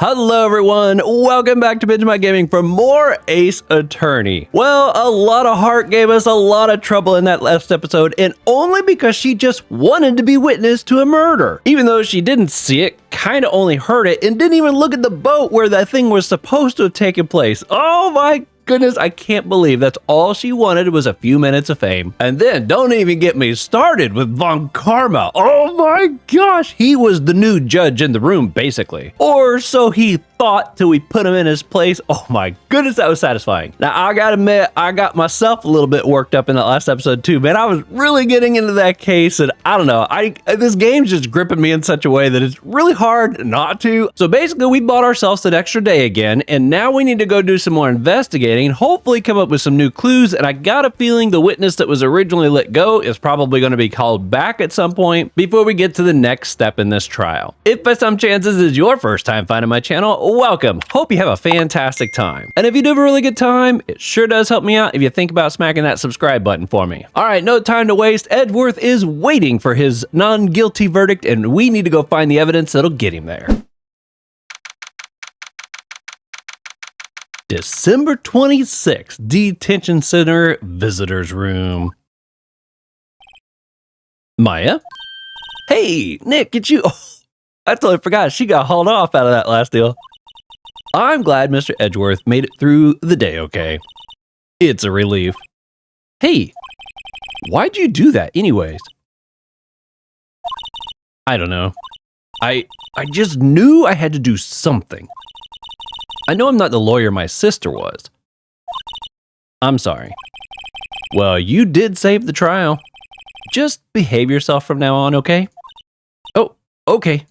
Hello everyone, welcome back to Benjamight Gaming for more Ace Attorney. Well, a lot of heart gave us a lot of trouble in that last episode, and only because she just wanted to be witness to a murder. Even though she didn't see it, kinda only heard it, and didn't even look at the boat where that thing was supposed to have taken place. Oh my goodness, I can't believe that's all she wanted was a few minutes of fame. And then don't even get me started with Von Karma. Oh my gosh, he was the new judge in the room basically. Or so he thought till we put him in his place. Oh my goodness, that was satisfying. Now I gotta admit, I got myself a little bit worked up in that last episode too, man. I was really getting into that case and I don't know, this game's just gripping me in such a way that it's really hard not to. So basically we bought ourselves an extra day again, and now we need to go do some more investigating and hopefully come up with some new clues. And I got a feeling the witness that was originally let go is probably going to be called back at some point before we get to the next step in this trial. If by some chances this is your first time finding my channel, welcome. Hope you have a fantastic time. And if you do have a really good time, it sure does help me out if you think about smacking that subscribe button for me. All right, no time to waste. Edgeworth is waiting for his non-guilty verdict, and we need to go find the evidence that'll get him there. December 26th, Detention Center Visitors Room. Maya? Hey, Nick, it's you. Oh, I totally forgot. She got hauled off out of that last deal. I'm glad Mr. Edgeworth made it through the day okay. It's a relief. Hey, why'd you do that anyways? I don't know. I just knew I had to do something. I know I'm not the lawyer my sister was. I'm sorry. Well, you did save the trial. Just behave yourself from now on, okay? Oh, okay.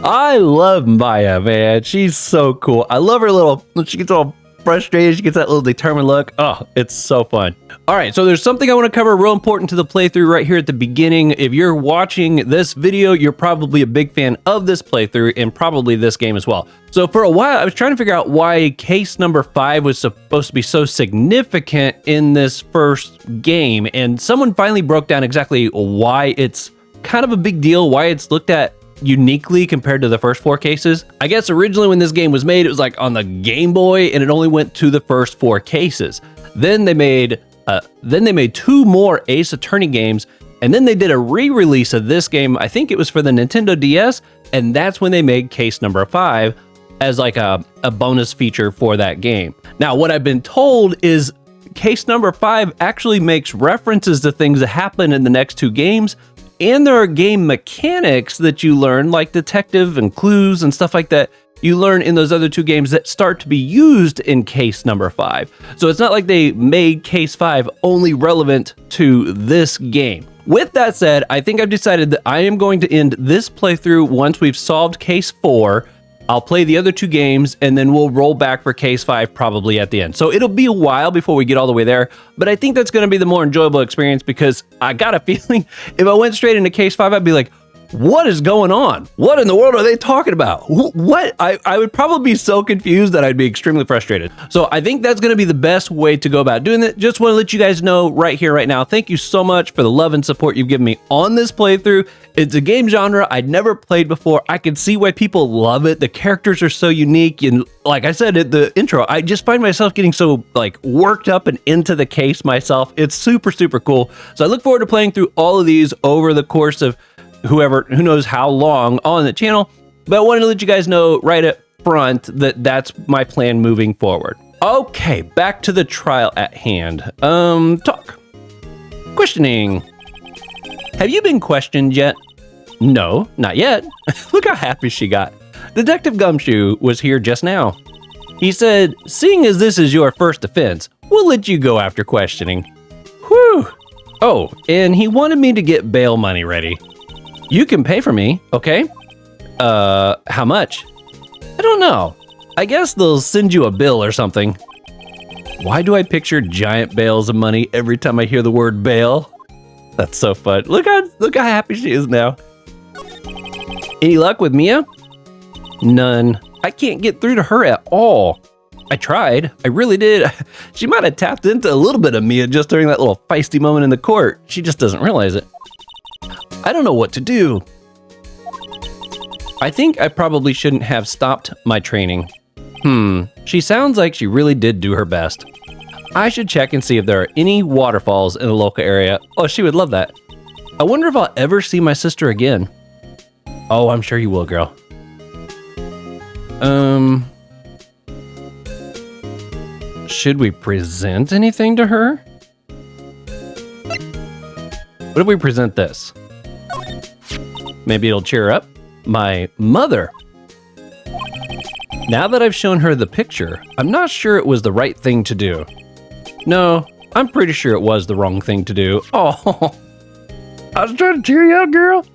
I love Maya, man. She's so cool. I love her little, she gets all frustrated, she gets that little determined look. Oh, it's so fun. All right, so there's something I want to cover real important to the playthrough right here at the beginning. If you're watching this video, you're probably a big fan of this playthrough and probably this game as well. So for a while, I was trying to figure out why case number 5 was supposed to be so significant in this first game. And someone finally broke down exactly why it's kind of a big deal, why it's looked at uniquely compared to the first 4 cases. I guess originally when this game was made, it was like on the Game Boy and it only went to the first 4 cases. Then they made 2 more Ace Attorney games, and then they did a re-release of this game. I think it was for the Nintendo DS, and that's when they made case number 5 as like a bonus feature for that game. Now, what I've been told is case number 5 actually makes references to things that happen in the next 2 games, and there are game mechanics that you learn, like detective and clues and stuff like that, you learn in those other 2 games that start to be used in case number 5. So it's not like they made case 5 only relevant to this game. With that said, I think I've decided that I am going to end this playthrough once we've solved case 4. I'll play the other 2 games, and then we'll roll back for case 5 probably at the end. So it'll be a while before we get all the way there, but I think that's going to be the more enjoyable experience because I got a feeling if I went straight into case 5, I'd be like, what is going on? What in the world are they talking about? What? I would probably be so confused that I'd be extremely frustrated. So I think that's going to be the best way to go about doing it. Just want to let you guys know right here, right now. Thank you so much for the love and support you've given me on this playthrough. It's a game genre I'd never played before. I can see why people love it. The characters are so unique. And like I said at the intro, I just find myself getting so like worked up and into the case myself. It's super, super cool. So I look forward to playing through all of these over the course of who knows how long on the channel, but I wanted to let you guys know right up front that that's my plan moving forward. Okay, back to the trial at hand. Talk. Questioning. Have you been questioned yet? No, not yet. Look how happy she got. Detective Gumshoe was here just now. He said, seeing as this is your first offense, we'll let you go after questioning. Whew. Oh, and he wanted me to get bail money ready. You can pay for me, okay? How much? I don't know. I guess they'll send you a bill or something. Why do I picture giant bales of money every time I hear the word bail? That's so fun. Look how happy she is now. Any luck with Mia? None. I can't get through to her at all. I tried. I really did. She might have tapped into a little bit of Mia just during that little feisty moment in the court. She just doesn't realize it. I don't know what to do. I think I probably shouldn't have stopped my training. She sounds like she really did do her best. I should check and see if there are any waterfalls in the local area. Oh, she would love that. I wonder if I'll ever see my sister again. Oh, I'm sure you will, girl. Should we present anything to her? What if we present this? Maybe it'll cheer her up. My mother. Now that I've shown her the picture, I'm not sure it was the right thing to do. No, I'm pretty sure it was the wrong thing to do. Oh, I was trying to cheer you up, girl.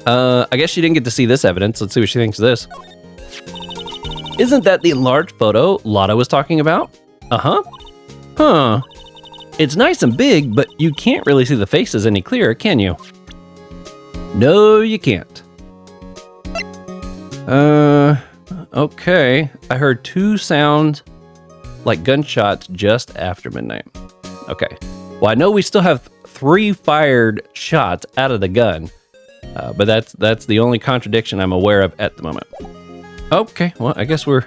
I guess she didn't get to see this evidence. Let's see what she thinks of this. Isn't that the enlarged photo Lotta was talking about? Uh-huh. Huh. It's nice and big, but you can't really see the faces any clearer, can you? No, you can't. Okay. I heard 2 sounds like gunshots just after midnight. Okay. Well, I know we still have 3 fired shots out of the gun, but that's the only contradiction I'm aware of at the moment. Okay, well, I guess we're...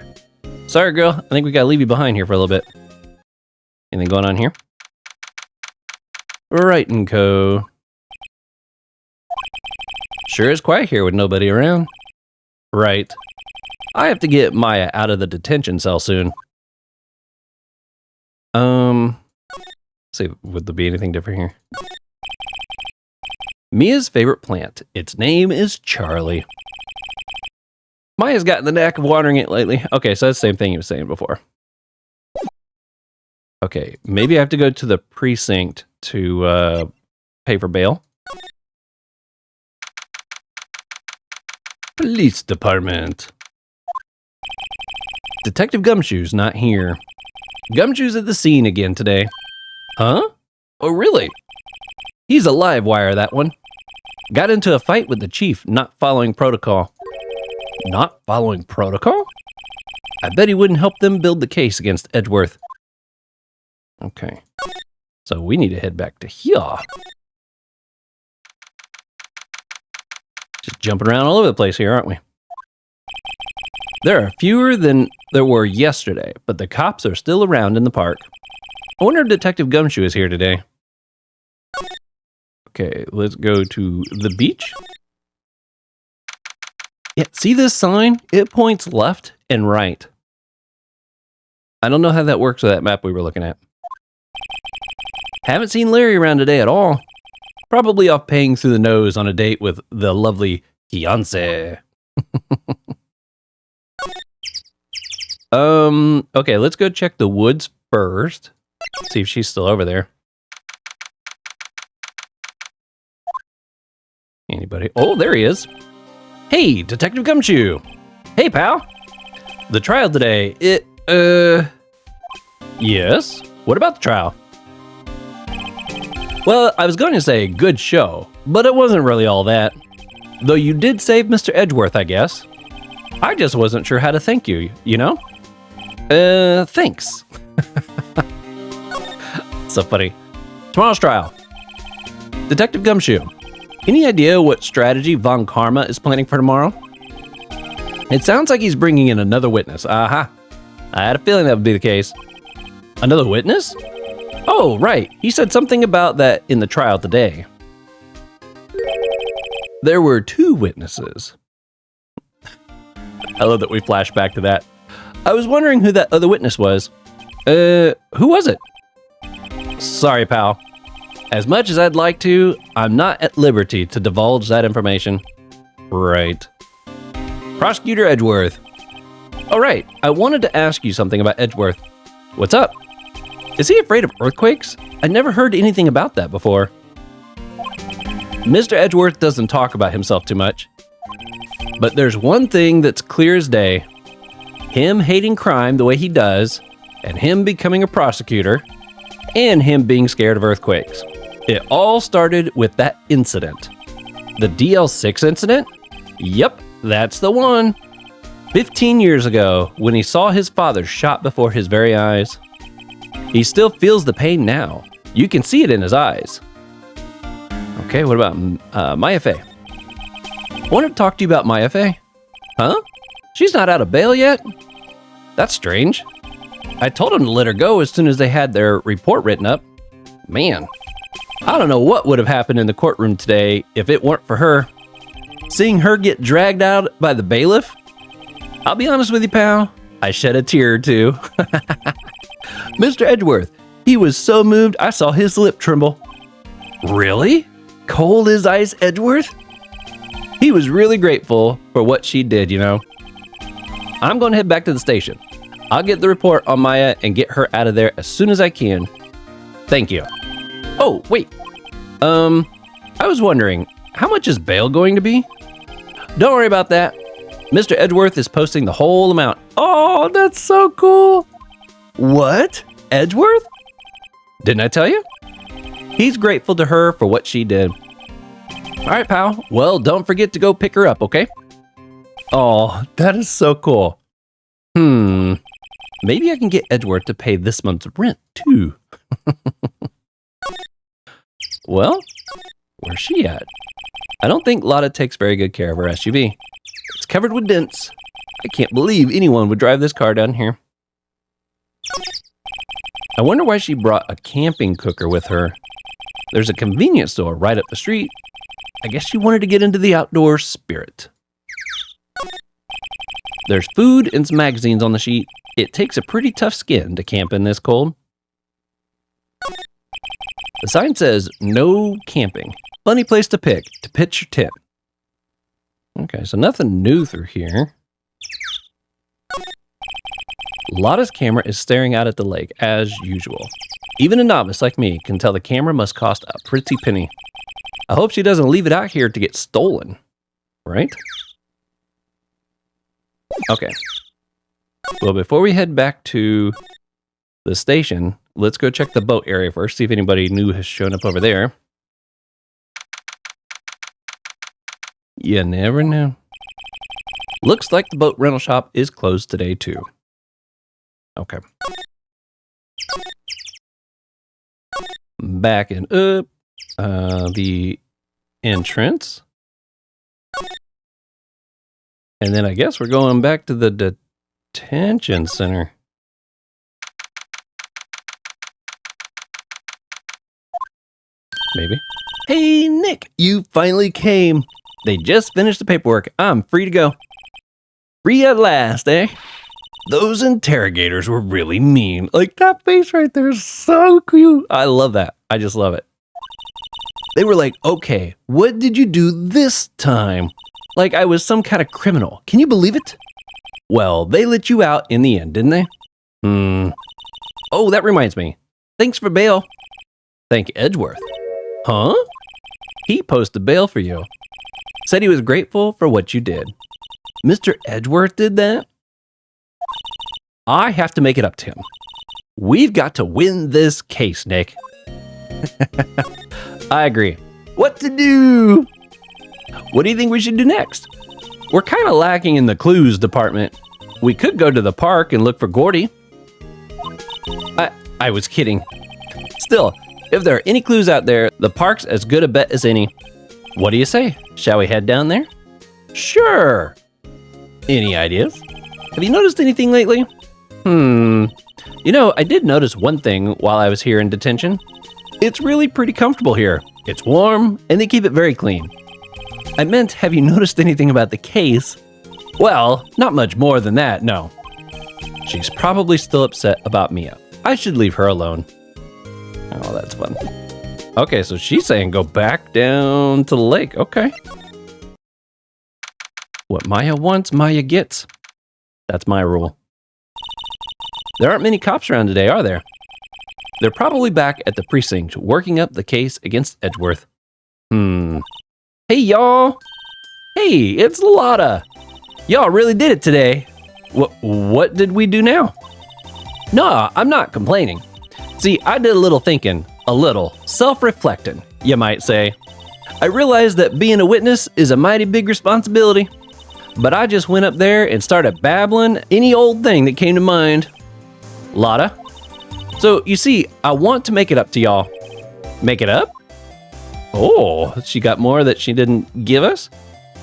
Sorry, girl. I think we gotta leave you behind here for a little bit. Anything going on here? Wright and Co. Sure is quiet here with nobody around. Right. I have to get Maya out of the detention cell soon. Let's see, would there be anything different here? Mia's favorite plant. Its name is Charlie. Maya's gotten the knack of watering it lately. Okay, so that's the same thing you were saying before. Okay, maybe I have to go to the precinct to pay for bail. Police department. Detective Gumshoe's not here. Gumshoe's at the scene again today. Huh? Oh, really? He's a live wire, that one. Got into a fight with the chief, not following protocol. Not following protocol? I bet he wouldn't help them build the case against Edgeworth. Okay. So we need to head back to here. Just jumping around all over the place here, aren't we? There are fewer than there were yesterday, but the cops are still around in the park. I wonder if Detective Gumshoe is here today. Okay, let's go to the beach. Yeah, see this sign? It points left and right. I don't know how that works with that map we were looking at. Haven't seen Larry around today at all. Probably off paying through the nose on a date with the lovely fiancé. Okay, let's go check the woods first. See if she's still over there. Anybody? Oh, there he is. Hey, Detective Gumshoe. Hey, pal. The trial today, yes? What about the trial? Well, I was going to say good show, but it wasn't really all that. Though you did save Mr. Edgeworth, I guess. I just wasn't sure how to thank you, you know? Thanks. So funny. Tomorrow's trial. Detective Gumshoe, any idea what strategy Von Karma is planning for tomorrow? It sounds like he's bringing in another witness. Aha. I had a feeling that would be the case. Another witness? Oh, right. He said something about that in the trial today. There were 2 witnesses. I love that we flash back to that. I was wondering who that other witness was. Who was it? Sorry, pal. As much as I'd like to, I'm not at liberty to divulge that information. Right. Prosecutor Edgeworth. All right, I wanted to ask you something about Edgeworth. What's up? Is he afraid of earthquakes? I never heard anything about that before. Mr. Edgeworth doesn't talk about himself too much. But there's one thing that's clear as day. Him hating crime the way he does, and him becoming a prosecutor, and him being scared of earthquakes. It all started with that incident. The DL6 incident? Yep, that's the one. 15 years ago, when he saw his father shot before his very eyes. He still feels the pain now. You can see it in his eyes. Okay, what about Maya Fey? Want to talk to you about Maya Fey? Huh? She's not out of bail yet? That's strange. I told them to let her go as soon as they had their report written up. Man, I don't know what would have happened in the courtroom today if it weren't for her. Seeing her get dragged out by the bailiff? I'll be honest with you, pal. I shed a tear or two. Mr. Edgeworth, he was so moved I saw his lip tremble. Really? Cold as ice, Edgeworth? He was really grateful for what she did, you know. I'm going to head back to the station. I'll get the report on Maya and get her out of there as soon as I can. Thank you. Oh, wait. I was wondering, how much is bail going to be? Don't worry about that. Mr. Edgeworth is posting the whole amount. Oh, that's so cool. What? Edgeworth? Didn't I tell you? He's grateful to her for what she did. All right, pal. Well, don't forget to go pick her up, okay? Oh, that is so cool. Maybe I can get Edgeworth to pay this month's rent, too. Well, where's she at? I don't think Lotta takes very good care of her SUV. It's covered with dents. I can't believe anyone would drive this car down here. I wonder why she brought a camping cooker with her. There's a convenience store right up the street. I guess she wanted to get into the outdoor spirit. There's food and some magazines on the sheet. It takes a pretty tough skin to camp in this cold. The sign says, no camping. Funny place to pitch your tent. Okay, so nothing new through here. Lotta's camera is staring out at the lake, as usual. Even a novice like me can tell the camera must cost a pretty penny. I hope she doesn't leave it out here to get stolen, right? Okay. Well, before we head back to the station, let's go check the boat area first, see if anybody new has shown up over there. You never know. Looks like the boat rental shop is closed today, too. Okay. Backing up the entrance. And then I guess we're going back to the detention center. Maybe. Hey, Nick, you finally came. They just finished the paperwork. I'm free to go. Free at last, eh? Those interrogators were really mean. Like, that face right there is so cute. I love that. I just love it. They were like, okay, what did you do this time? Like I was some kind of criminal. Can you believe it? Well, they let you out in the end, didn't they? Oh, that reminds me. Thanks for bail. Thank Edgeworth. Huh? He posted bail for you. Said he was grateful for what you did. Mr. Edgeworth did that? I have to make it up to him. We've got to win this case, Nick. I agree. What to do? What do you think we should do next? We're kind of lacking in the clues department. We could go to the park and look for Gordy. I was kidding. Still, if there are any clues out there, the park's as good a bet as any. What do you say? Shall we head down there? Sure. Any ideas? Have you noticed anything lately? You know, I did notice one thing while I was here in detention. It's really pretty comfortable here. It's warm, and they keep it very clean. I meant, have you noticed anything about the case? Well, not much more than that, no. She's probably still upset about Mia. I should leave her alone. Oh, that's fun. Okay, so she's saying go back down to the lake. Okay. What Maya wants, Maya gets. That's my rule. There aren't many cops around today, are there? They're probably back at the precinct working up the case against Edgeworth. Hey, y'all. Hey, it's Lotta. Y'all really did it today. What did we do now? No, I'm not complaining. See, I did a little thinking, a little self-reflecting, you might say. I realized that being a witness is a mighty big responsibility, but I just went up there and started babbling any old thing that came to mind. Lotta. So, you see, I want to make it up to y'all. Make it up? Oh, she got more that she didn't give us?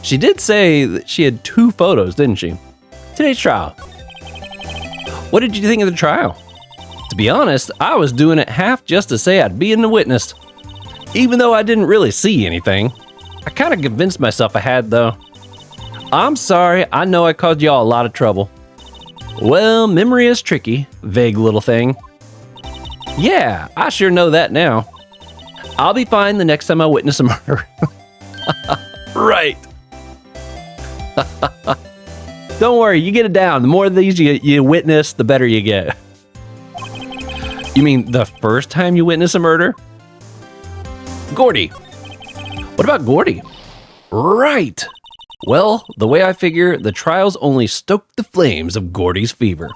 She did say that she had 2 photos, didn't she? Today's trial. What did you think of the trial? To be honest, I was doing it half just to say I'd be in the witness. Even though I didn't really see anything. I kind of convinced myself I had, though. I'm sorry, I know I caused y'all a lot of trouble. Well, memory is tricky, vague little thing. Yeah, I sure know that now. I'll be fine the next time I witness a murder. Right. Don't worry, you get it down. The more of these you witness, the better you get. You mean the first time you witness a murder? Gordy. What about Gordy? Right. Well, the way I figure, the trials only stoke the flames of Gordy's fever.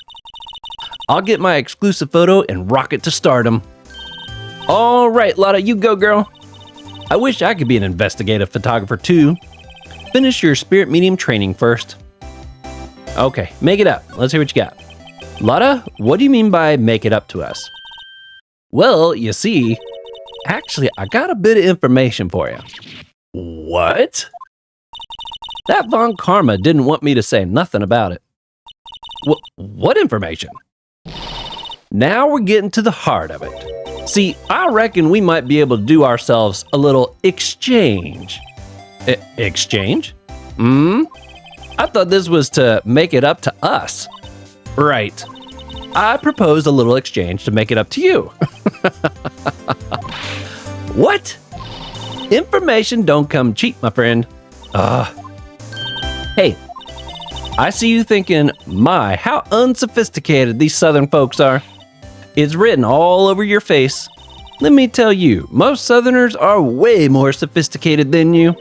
I'll get my exclusive photo and rock it to stardom. All right, Lotta, you go, girl. I wish I could be an investigative photographer too. Finish your spirit medium training first. Okay, make it up. Let's hear what you got. Lotta, what do you mean by make it up to us? Well, you see, actually, I got a bit of information for you. What? That Von Karma didn't want me to say nothing about it. What information? Now we're getting to the heart of it. See, I reckon we might be able to do ourselves a little exchange. Exchange? I thought this was to make it up to us. Right. I proposed a little exchange to make it up to you. What? Information don't come cheap, my friend. Hey, I see you thinking, my, how unsophisticated these Southern folks are. It's written all over your face. Let me tell you, most Southerners are way more sophisticated than you.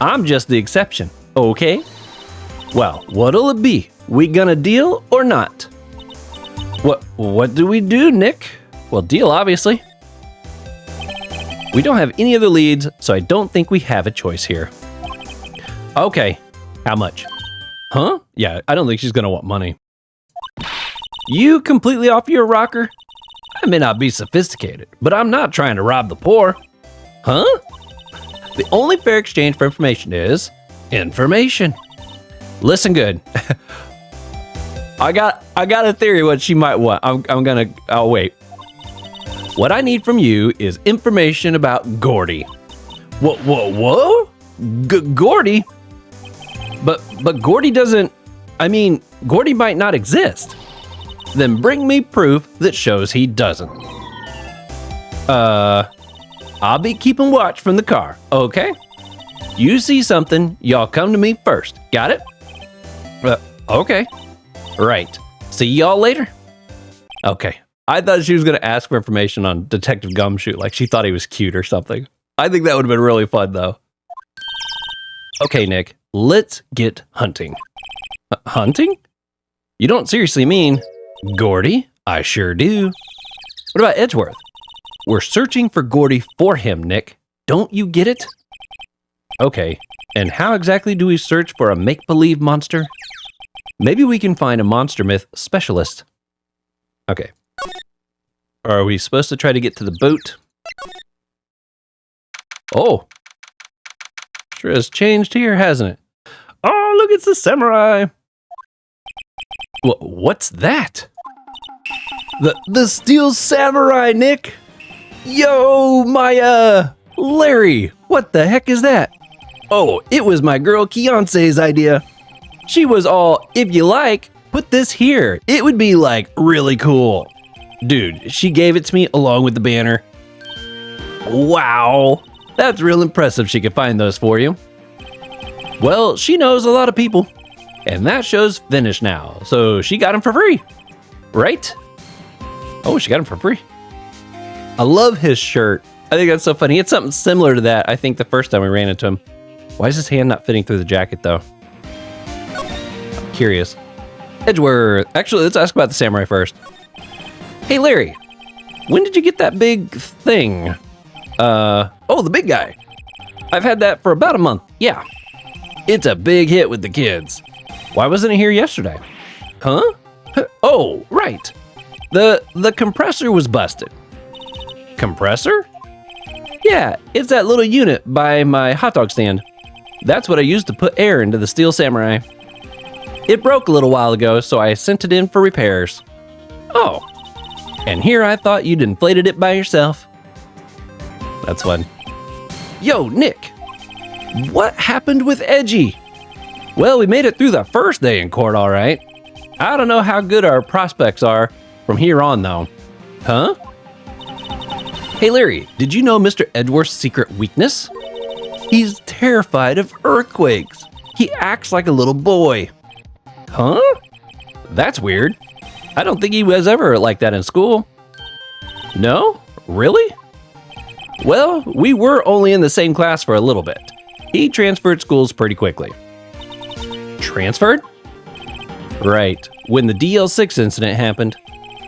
I'm just the exception, okay? Well, what'll it be? We gonna deal or not? What do we do, Nick? Well, deal, obviously. We don't have any other leads, so I don't think we have a choice here. Okay, how much? Huh? Yeah, I don't think she's gonna want money. You completely off your rocker? I may not be sophisticated, but I'm not trying to rob the poor. Huh? The only fair exchange for information is information. Listen good. I got a theory what she might want. I'll wait. What I need from you is information about Gordy. Whoa? Gordy? But Gordy doesn't, Gordy might not exist. Then bring me proof that shows he doesn't. I'll be keeping watch from the car, okay? You see something, y'all come to me first. Got it? Okay. Right. See y'all later? Okay. I thought she was going to ask for information on Detective Gumshoe, like she thought he was cute or something. I think that would have been really fun, though. Okay, Nick, let's get hunting. Hunting? You don't seriously mean Gordy? I sure do. What about Edgeworth? We're searching for Gordy for him, Nick. Don't you get it? Okay, and how exactly do we search for a make-believe monster? Maybe we can find a monster myth specialist. Okay. Are we supposed to try to get to the boat? Oh. Sure has changed here, hasn't it? Oh, look, it's the samurai. What's that? The steel samurai, Nick. Yo, my, Larry, what the heck is that? Oh, it was my girl Keonce's idea. She was all, if you like, put this here. It would be like really cool. Dude, she gave it to me along with the banner. Wow, that's real impressive she could find those for you. Well, she knows a lot of people. And that show's finished now, so she got them for free. Right? Oh, she got them for free. I love his shirt. I think that's so funny. It's something similar to that, I think, the first time we ran into him. Why is his hand not fitting through the jacket, though? I'm curious. Edgeworth. Actually, let's ask about the samurai first. Hey, Larry. When did you get that big thing? Oh, the big guy. I've had that for about a month. Yeah. It's a big hit with the kids. Why wasn't it here yesterday? Huh? Oh, right. The compressor was busted. Compressor? Yeah, it's that little unit by my hot dog stand. That's what I used to put air into the Steel Samurai. It broke a little while ago, so I sent it in for repairs. Oh, and here I thought you'd inflated it by yourself. That's fun. Yo, Nick, what happened with Edgy? Well, we made it through the first day in court, all right. I don't know how good our prospects are from here on, though. Huh? Hey, Larry, did you know Mr. Edgeworth's secret weakness? He's terrified of earthquakes. He acts like a little boy. Huh? That's weird. I don't think he was ever like that in school. No? Really? Well, we were only in the same class for a little bit. He transferred schools pretty quickly. Transferred? Right, when the DL6 incident happened.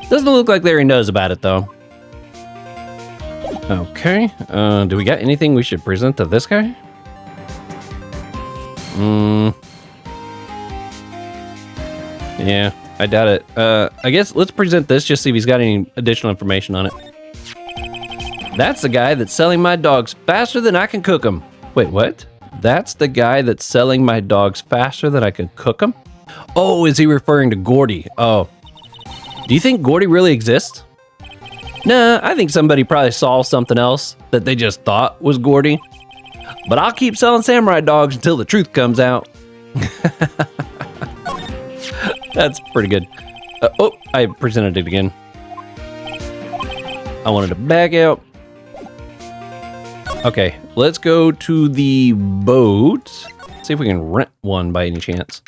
Doesn't look like Larry knows about it, though. Okay, do we got anything we should present to this guy? Yeah, I doubt it. I guess let's present this, just see if he's got any additional information on it. That's the guy that's selling my dogs faster than I can cook them. Wait, what? That's the guy that's selling my dogs faster than I can cook them? Oh, is he referring to Gordy? Oh. Do you think Gordy really exists? Nah, I think somebody probably saw something else that they just thought was Gordy. But I'll keep selling samurai dogs until the truth comes out. That's pretty good. Oh, I presented it again. I wanted to back out. Okay, let's go to the boat. See if we can rent one by any chance.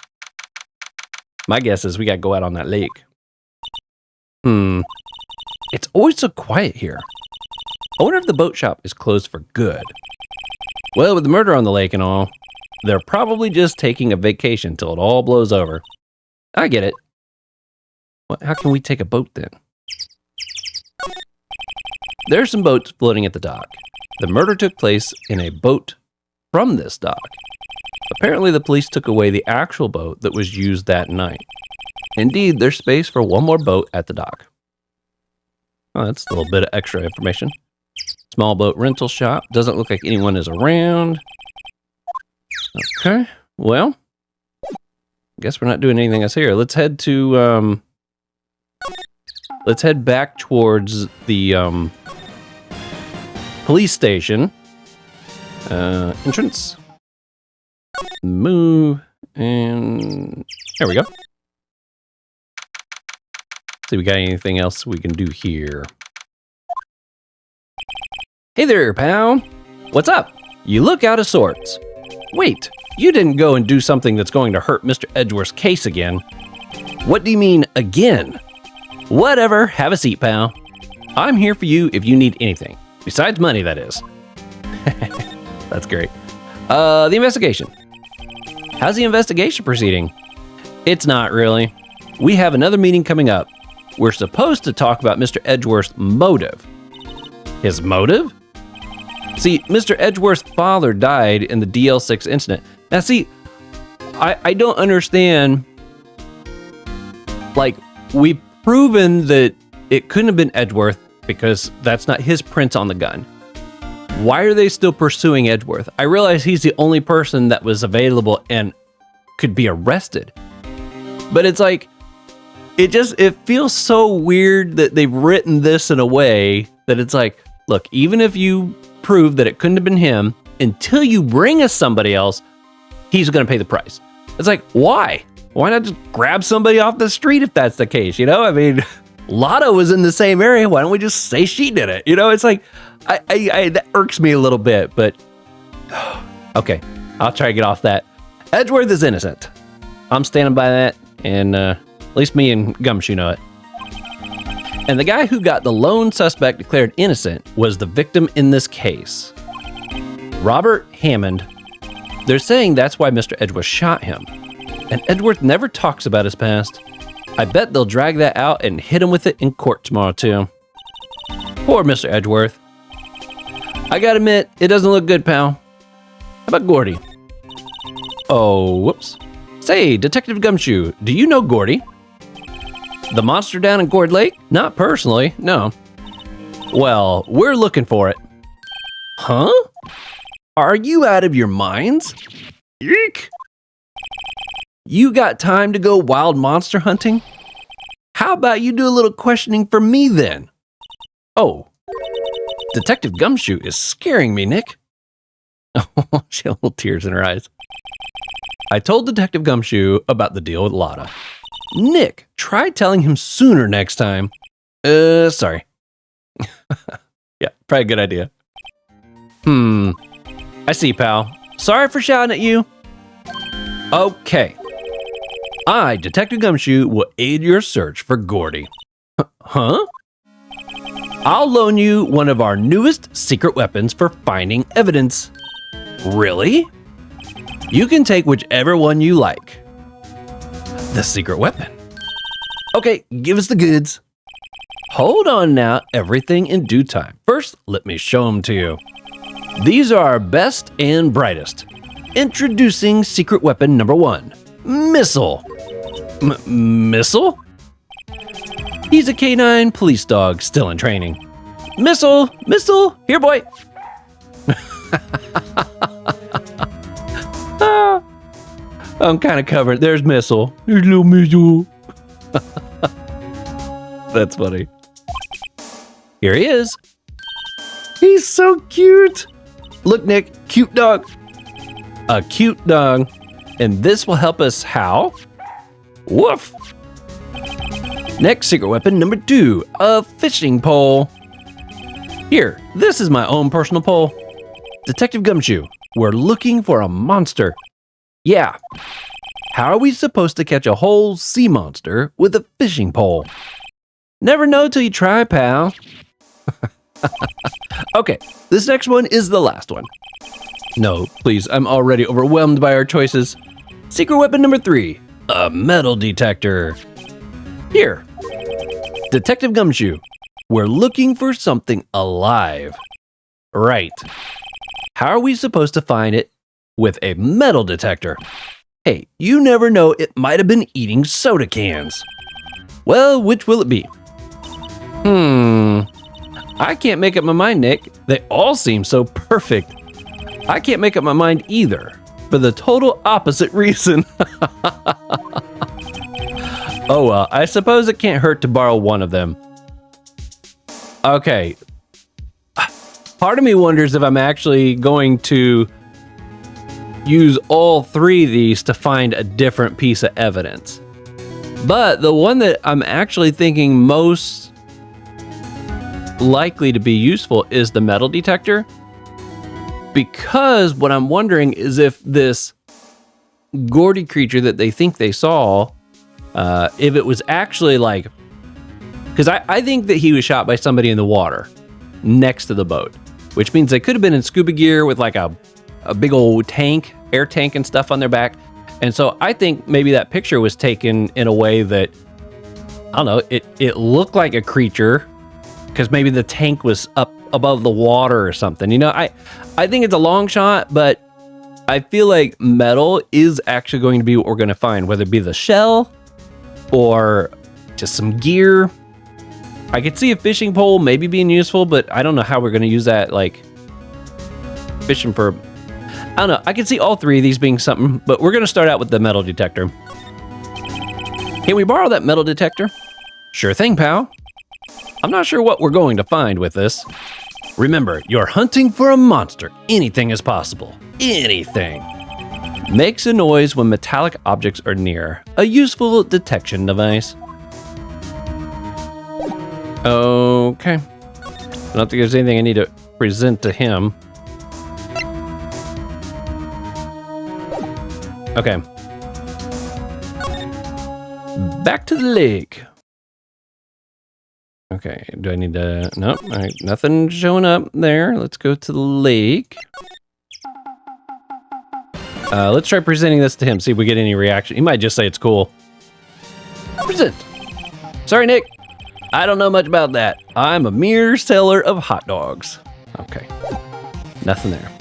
My guess is we gotta go out on that lake. It's always so quiet here. I wonder if the boat shop is closed for good. Well, with the murder on the lake and all, they're probably just taking a vacation till it all blows over. I get it. How can we take a boat then? There are some boats floating at the dock. The murder took place in a boat from this dock. Apparently, the police took away the actual boat that was used that night. Indeed, there's space for one more boat at the dock. Oh, that's a little bit of extra information. Small boat rental shop. Doesn't look like anyone is around. Okay, well, I guess we're not doing anything else here. Let's head to, let's head back towards the, police station. Entrance. Move. And there we go. See, we got anything else we can do here? Hey there, pal. What's up? You look out of sorts. Wait, you didn't go and do something that's going to hurt Mr. Edgeworth's case again. What do you mean, again? Whatever, have a seat, pal. I'm here for you if you need anything. Besides money, that is. That's great. The investigation. How's the investigation proceeding? It's not really. We have another meeting coming up. We're supposed to talk about Mr. Edgeworth's motive. His motive? See, Mr. Edgeworth's father died in the DL6 incident. Now, see, I don't understand. Like, we've proven that it couldn't have been Edgeworth because that's not his prints on the gun. Why are they still pursuing Edgeworth? I realize he's the only person that was available and could be arrested. But it's like, it feels so weird that they've written this in a way that it's like, look, even if you prove that it couldn't have been him, until you bring us somebody else, he's going to pay the price. It's like, why? Why not just grab somebody off the street if that's the case? You know, I mean, Lotta was in the same area. Why don't we just say she did it? You know, it's like, that irks me a little bit, but okay, I'll try to get off that. Edgeworth is innocent. I'm standing by that, and at least me and Gumshoe know it. And the guy who got the lone suspect declared innocent was the victim in this case. Robert Hammond. They're saying that's why Mr. Edgeworth shot him. And Edgeworth never talks about his past. I bet they'll drag that out and hit him with it in court tomorrow too. Poor Mr. Edgeworth. I gotta admit, it doesn't look good, pal. How about Gordy? Oh, whoops. Say, Detective Gumshoe, do you know Gordy? The monster down in Gourd Lake? Not personally, no. Well, we're looking for it. Huh? Are you out of your minds? Eek! You got time to go wild monster hunting? How about you do a little questioning for me then? Oh, Detective Gumshoe is scaring me, Nick. Oh, she had little tears in her eyes. I told Detective Gumshoe about the deal with Lotta. Nick, try telling him sooner next time. Sorry. Yeah, probably a good idea. I see, pal. Sorry for shouting at you. Okay. I, Detective Gumshoe, will aid your search for Gordy. Huh? I'll loan you one of our newest secret weapons for finding evidence. Really? You can take whichever one you like. The secret weapon. Okay, give us the goods. Hold on now, everything in due time. First, let me show them to you. These are our best and brightest. Introducing secret weapon number 1, Missile. Missile? He's a canine police dog still in training. Missile, Missile, here boy. I'm kind of covered. There's Missile. There's little Missile. That's funny. Here he is. He's so cute. Look, Nick, cute dog. A cute dog. And this will help us how? Woof. Next secret weapon number 2, a fishing pole. Here, this is my own personal pole. Detective Gumshoe, we're looking for a monster. Yeah. How are we supposed to catch a whole sea monster with a fishing pole? Never know till you try, pal. Okay, this next one is the last one. No, please, I'm already overwhelmed by our choices. Secret weapon number 3, a metal detector. Here, Detective Gumshoe, we're looking for something alive. Right. How are we supposed to find it with a metal detector? Hey, you never know, it might have been eating soda cans. Well, which will it be? I can't make up my mind, Nick. They all seem so perfect. I can't make up my mind either, for the total opposite reason. Oh well, I suppose it can't hurt to borrow one of them. Okay. Part of me wonders if I'm actually going to use all 3 of these to find a different piece of evidence. But the one that I'm actually thinking most likely to be useful is the metal detector. Because what I'm wondering is if this Gordy creature that they think they saw, if it was actually like, because I think that he was shot by somebody in the water next to the boat, which means they could have been in scuba gear with like a big old tank, air tank and stuff on their back. And so I think maybe that picture was taken in a way that, I don't know, it looked like a creature because maybe the tank was up above the water or something. You know, I think it's a long shot, but I feel like metal is actually going to be what we're going to find, whether it be the shell or just some gear. I could see a fishing pole maybe being useful, but I don't know how we're going to use that, like fishing for, I don't know. I could see all 3 of these being something, but we're going to start out with the metal detector. Can we borrow that metal detector? Sure thing, pal. I'm not sure what we're going to find with this. Remember, you're hunting for a monster. Anything is possible. Anything. Makes a noise when metallic objects are near. A useful detection device. Okay. I don't think there's anything I need to present to him. Okay. Back to the lake. Okay, do I need to... Nope, all right, nothing showing up there. Let's go to the lake. Let's try presenting this to him, see if we get any reaction. He might just say it's cool. Present. Sorry, Nick. I don't know much about that. I'm a mere seller of hot dogs. Okay, nothing there.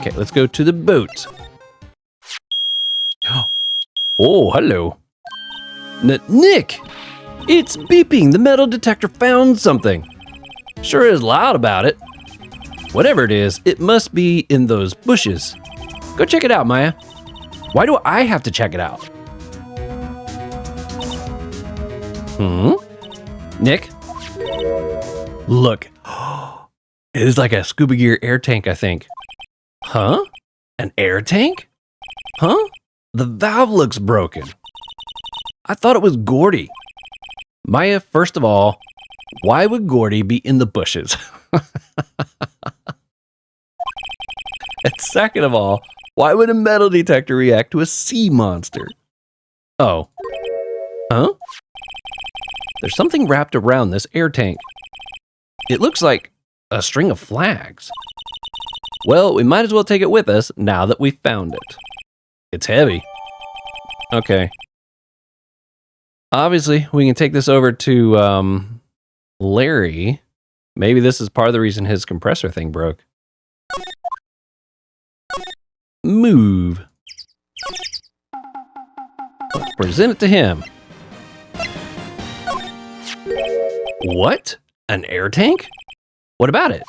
Okay, let's go to the boat. Oh, hello. Nick! It's beeping. The metal detector found something. Sure is loud about it. Whatever it is, it must be in those bushes. Go check it out, Maya. Why do I have to check it out? Nick? Look. It is like a scuba gear air tank, I think. Huh? An air tank? Huh? The valve looks broken. I thought it was Gordy. Maya, first of all, why would Gordy be in the bushes? And second of all, why would a metal detector react to a sea monster? Oh. Huh? There's something wrapped around this air tank. It looks like a string of flags. Well, we might as well take it with us now that we've found it. It's heavy. Okay. Obviously, we can take this over to Larry. Maybe this is part of the reason his compressor thing broke. Move. Let's present it to him. What? An air tank? What about it?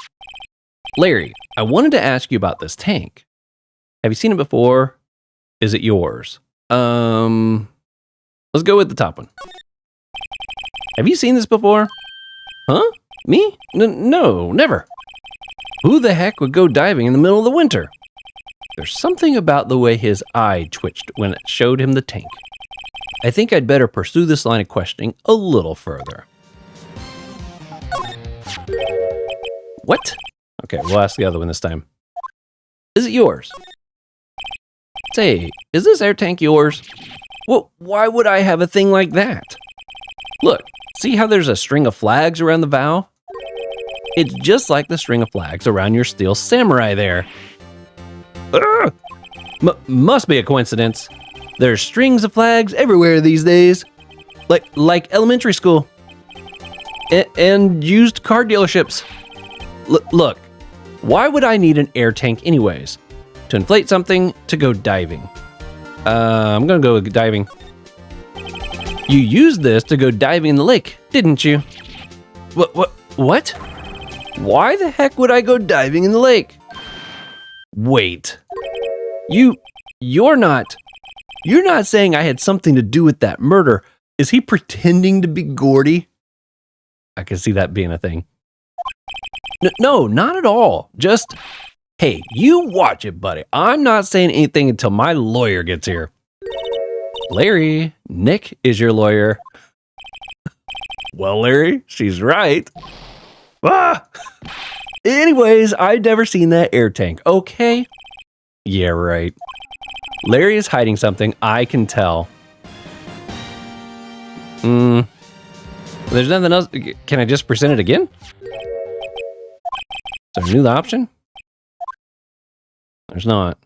Larry, I wanted to ask you about this tank. Have you seen it before? Is it yours? Let's go with the top one. Have you seen this before? Huh? Me? No, never. Who the heck would go diving in the middle of the winter? There's something about the way his eye twitched when it showed him the tank. I think I'd better pursue this line of questioning a little further. What? Okay, we'll ask the other one this time. Is it yours? Say, is this air tank yours? Well, why would I have a thing like that? Look, see how there's a string of flags around the valve? It's just like the string of flags around your steel samurai there. Must be a coincidence. There's strings of flags everywhere these days. Like elementary school. And used car dealerships. Look, why would I need an air tank anyways? To inflate something, to go diving. I'm gonna go diving. You used this to go diving in the lake, didn't you? What? Why the heck would I go diving in the lake? Wait. You're not saying I had something to do with that murder. Is he pretending to be Gordy? I can see that being a thing. No, not at all. Just, hey, you watch it, buddy. I'm not saying anything until my lawyer gets here. Larry, Nick is your lawyer. Well, Larry, she's right. Anyways, I've never seen that air tank, okay? Yeah, right. Larry is hiding something, I can tell. There's nothing else. Can I just present it again? Is there a new option? There's not.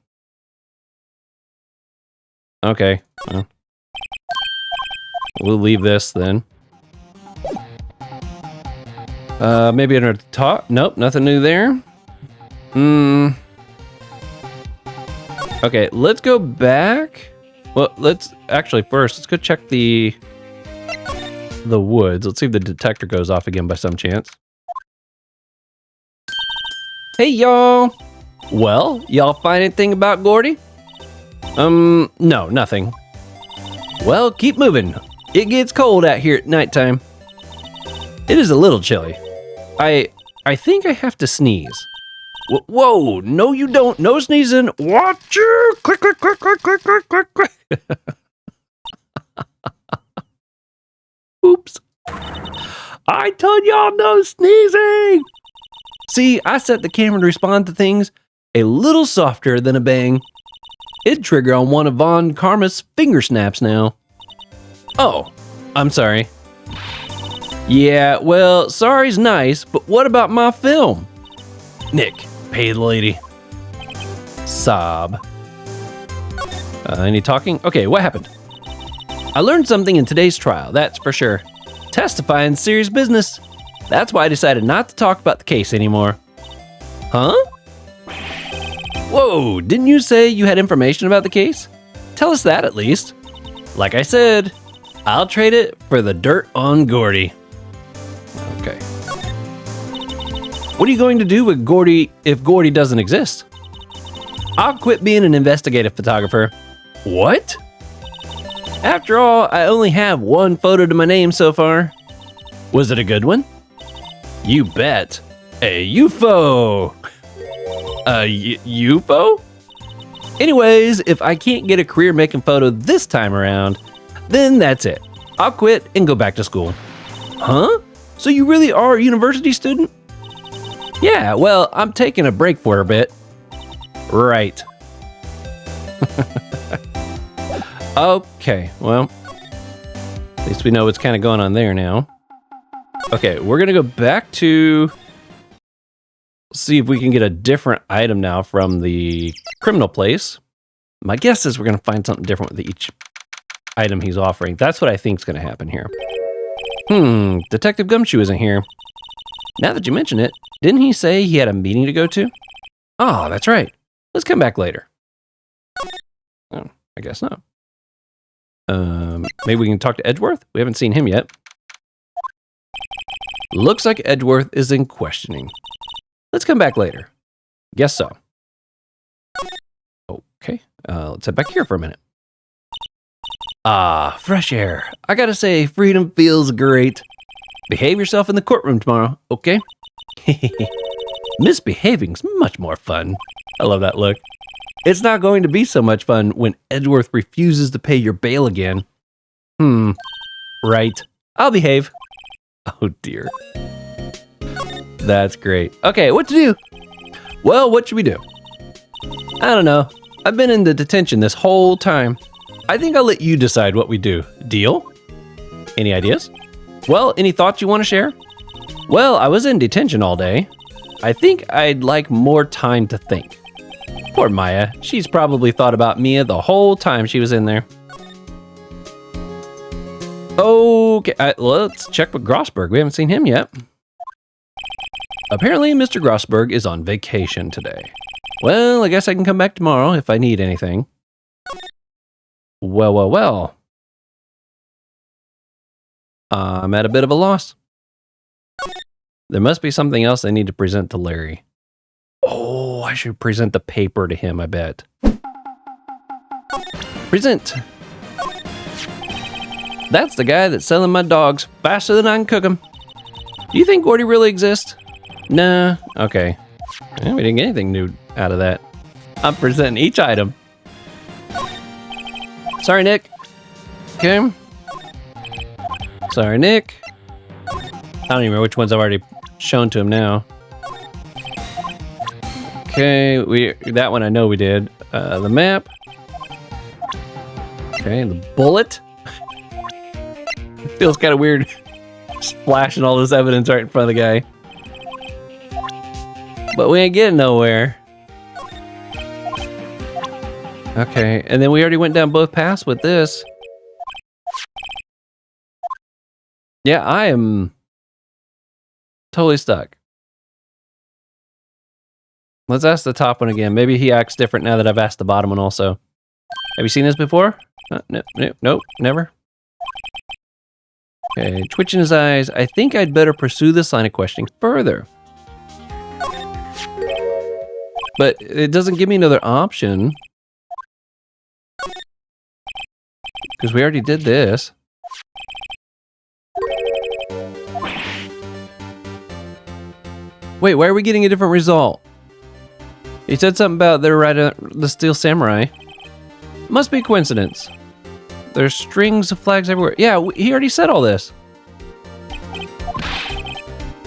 Okay. Well, we'll leave this then. Maybe under the top? Nope, nothing new there. Okay, let's go back. Well, let's go check the woods. Let's see if the detector goes off again by some chance. Hey, y'all. Well, y'all find anything about Gordy? No, nothing. Well, keep moving. It gets cold out here at nighttime. It is a little chilly. I think I have to sneeze. Whoa, no you don't. No sneezing. Watch you. Click, click, click, click, click, click, click, click. Oops. I told y'all no sneezing. See, I set the camera to respond to things a little softer than a bang. It'd trigger on one of Von Karma's finger snaps now. Oh, I'm sorry. Yeah, well, sorry's nice, but what about my film? Nick, pay the lady. Sob. Any talking? Okay, what happened? I learned something in today's trial, that's for sure. Testifying serious business. That's why I decided not to talk about the case anymore. Huh? Whoa, didn't you say you had information about the case? Tell us that at least. Like I said, I'll trade it for the dirt on Gordy. Okay. What are you going to do with Gordy if Gordy doesn't exist? I'll quit being an investigative photographer. What? After all, I only have one photo to my name so far. Was it a good one? You bet. A UFO. A UFO? Anyways, if I can't get a career making photo this time around, then that's it. I'll quit and go back to school. Huh? So you really are a university student? Yeah, well, I'm taking a break for a bit. Right. Okay, well, at least we know what's kind of going on there now. Okay, we're gonna go back to see if we can get a different item now from the criminal place. My guess is we're gonna find something different with each item he's offering. That's what I think is gonna happen here. Detective Gumshoe isn't here. Now that you mention it, didn't he say he had a meeting to go to? Oh, that's right. Let's come back later. Oh, I guess not. Maybe we can talk to Edgeworth? We haven't seen him yet. Looks like Edgeworth is in questioning. Let's come back later. Guess so. Okay, let's head back here for a minute. Ah, fresh air. I gotta say, freedom feels great. Behave yourself in the courtroom tomorrow, okay? Misbehaving's much more fun. I love that look. It's not going to be so much fun when Edgeworth refuses to pay your bail again. Right. I'll behave. Oh dear. That's great. Okay, what to do? Well, what should we do? I don't know. I've been in the detention this whole time. I think I'll let you decide what we do. Deal? Any ideas? Well, any thoughts you want to share? Well, I was in detention all day. I think I'd like more time to think. Poor Maya. She's probably thought about Mia the whole time she was in there. Okay, let's check with Grossberg. We haven't seen him yet. Apparently, Mr. Grossberg is on vacation today. Well, I guess I can come back tomorrow if I need anything. Well. I'm at a bit of a loss. There must be something else I need to present to Larry. Oh, I should present the paper to him, I bet. Present. That's the guy that's selling my dogs faster than I can cook them. Do you think Gordy really exists? Nah, okay. Well, we didn't get anything new out of that. I'm presenting each item. Sorry, Nick. Okay. Sorry, Nick. I don't even remember which ones I've already shown to him now. Okay, that one I know we did. The map. Okay, the bullet. It feels kind of weird splashing all this evidence right in front of the guy. But we ain't getting nowhere. Okay, and then we already went down both paths with this. Yeah, I am totally stuck. Let's ask the top one again. Maybe he acts different now that I've asked the bottom one also. Have you seen this before? Nope, never. Okay, twitching his eyes. I think I'd better pursue this line of questioning further. But it doesn't give me another option. Because we already did this. Wait, why are we getting a different result? He said something about they're right at the Steel Samurai. Must be a coincidence. There's strings of flags everywhere. Yeah, he already said all this.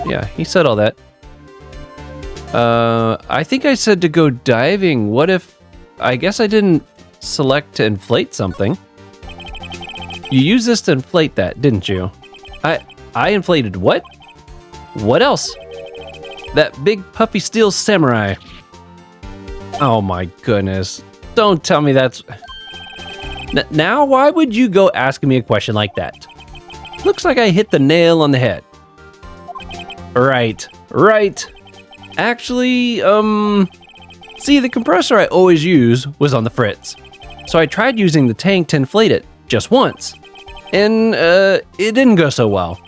Yeah, he said all that. I think I said to go diving. What if... I guess I didn't select to inflate something. You used this to inflate that, didn't you? I inflated what? What else? That big puffy Steel Samurai. Oh my goodness. Don't tell me that's... Now, why would you go asking me a question like that? Looks like I hit the nail on the head. Right. Actually, see, the compressor I always use was on the fritz. So I tried using the tank to inflate it just once. And, it didn't go so well.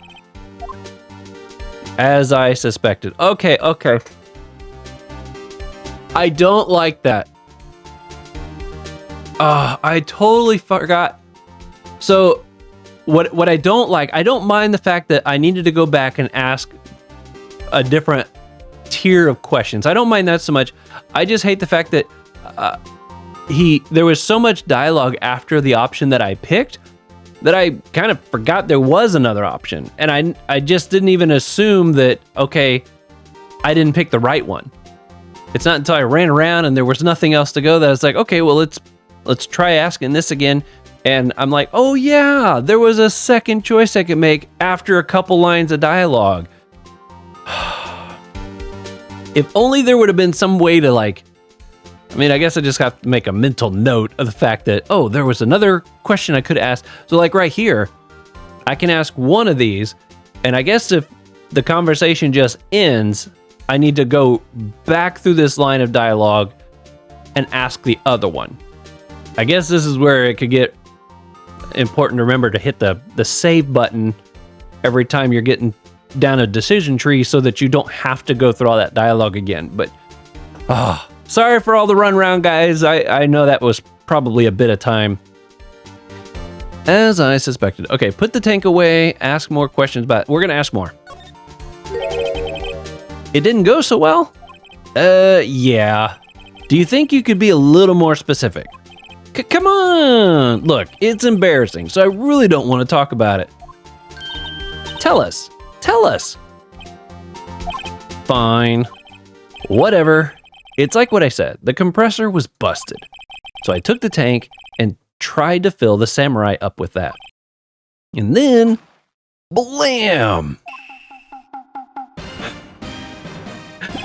As I suspected. Okay. I don't like that. I totally forgot. So what I don't like, I don't mind the fact that I needed to go back and ask a different tier of questions. I don't mind that so much. I just hate the fact that there was so much dialogue after the option that I picked that I kind of forgot there was another option. And I just didn't even assume that, okay, I didn't pick the right one. It's not until I ran around and there was nothing else to go that I was like, okay, well, let's try asking this again. And I'm like, oh yeah, there was a second choice I could make after a couple lines of dialogue. If only there would have been some way to I guess I just have to make a mental note of the fact that, oh, there was another question I could ask. So right here, I can ask one of these, and I guess if the conversation just ends, I need to go back through this line of dialogue and ask the other one. I guess this is where it could get important to remember to hit the save button every time you're getting down a decision tree so that you don't have to go through all that dialogue again. But, sorry for all the run around, guys. I know that was probably a bit of time. As I suspected. Okay, put the tank away, ask more questions, but we're going to ask more. It didn't go so well? Yeah. Do you think you could be a little more specific? Come on! Look, it's embarrassing, so I really don't want to talk about it. Tell us. Tell us. Fine. Whatever. It's like what I said. The compressor was busted. So I took the tank and tried to fill the samurai up with that. And then, blam!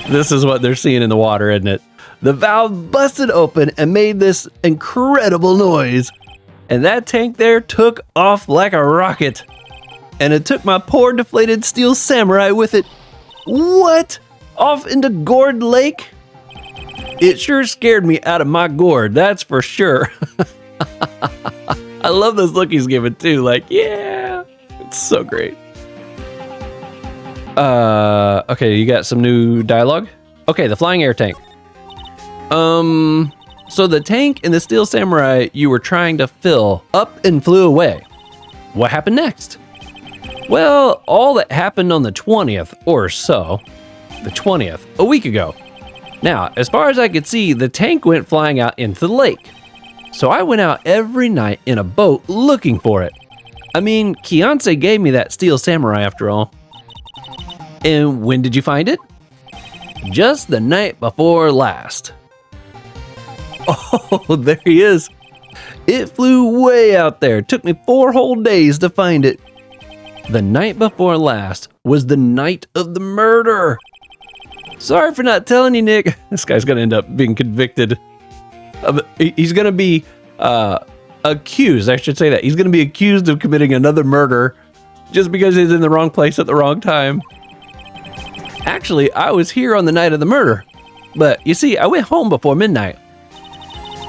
This is what they're seeing in the water, isn't it? The valve busted open and made this incredible noise. And that tank there took off like a rocket. And it took my poor deflated steel samurai with it. What? Off into Gourd Lake? It sure scared me out of my gourd, that's for sure. I love this look he's giving too, yeah, it's so great. Okay, you got some new dialogue? Okay, the flying air tank. So the tank and the steel samurai you were trying to fill up and flew away. What happened next? Well, all that happened on the 20th or so, the 20th, a week ago. Now, as far as I could see, the tank went flying out into the lake. So I went out every night in a boat looking for it. I mean, Kianse gave me that steel samurai after all. And when did you find it? Just the night before last. Oh, there he is. It flew way out there. It took me 4 whole days to find it. The night before last was the night of the murder. Sorry for not telling you, Nick. This guy's gonna end up being convicted. He's gonna be accused, I should say that. He's gonna be accused of committing another murder just because he's in the wrong place at the wrong time. Actually, I was here on the night of the murder. But you see, I went home before midnight.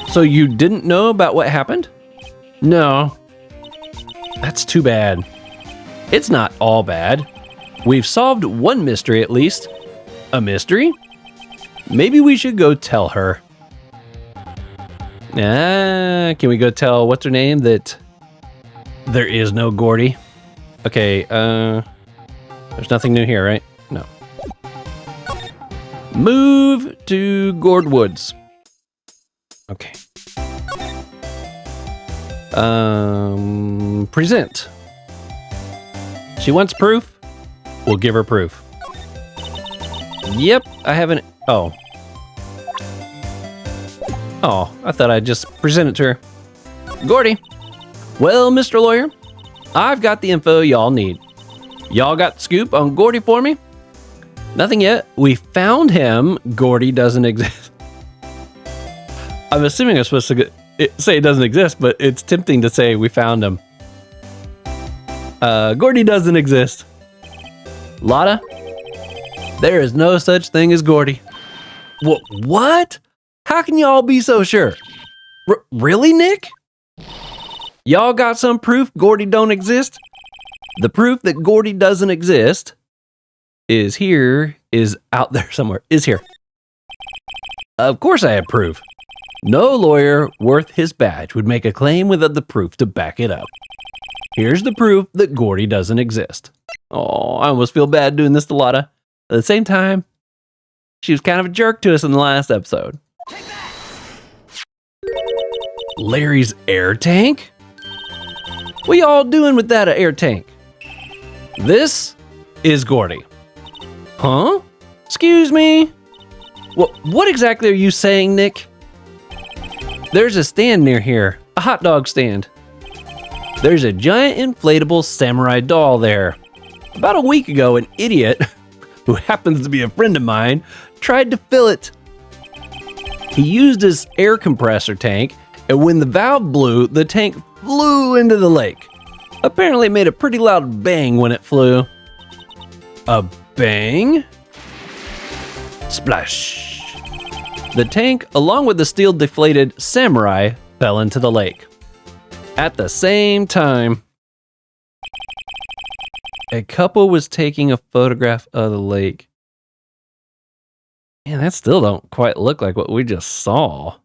So you didn't know about what happened? No. That's too bad. It's not all bad. We've solved one mystery at least. A mystery? Maybe we should go tell her. Can we go tell what's her name that there is no Gordy? Okay, there's nothing new here, right? No. Move to Gourd Woods. Okay. Present. She wants proof? We'll give her proof. Yep, I haven't. Oh, I thought I'd just present it to her. Gordy. Well, Mr. Lawyer, I've got the info y'all need. Y'all got the scoop on Gordy for me? Nothing yet. We found him. Gordy doesn't exist. I'm assuming I'm supposed to say it doesn't exist, but it's tempting to say we found him. Gordy doesn't exist. Lotta? There is no such thing as Gordy. What? How can y'all be so sure? Really, Nick? Y'all got some proof Gordy don't exist? The proof that Gordy doesn't exist is out there somewhere, is here. Of course I have proof. No lawyer worth his badge would make a claim without the proof to back it up. Here's the proof that Gordy doesn't exist. Oh, I almost feel bad doing this to Lotta. At the same time, she was kind of a jerk to us in the last episode. Larry's air tank? What y'all doing with that air tank? This is Gordy. Huh? Excuse me? What exactly are you saying, Nick? There's a stand near here, a hot dog stand. There's a giant inflatable samurai doll there. About a week ago, an idiot, who happens to be a friend of mine, tried to fill it. He used his air compressor tank, and when the valve blew, the tank flew into the lake. Apparently it made a pretty loud bang when it flew. A bang? Splash. The tank, along with the steel deflated samurai, fell into the lake. At the same time, a couple was taking a photograph of the lake. Man, that still don't quite look like what we just saw.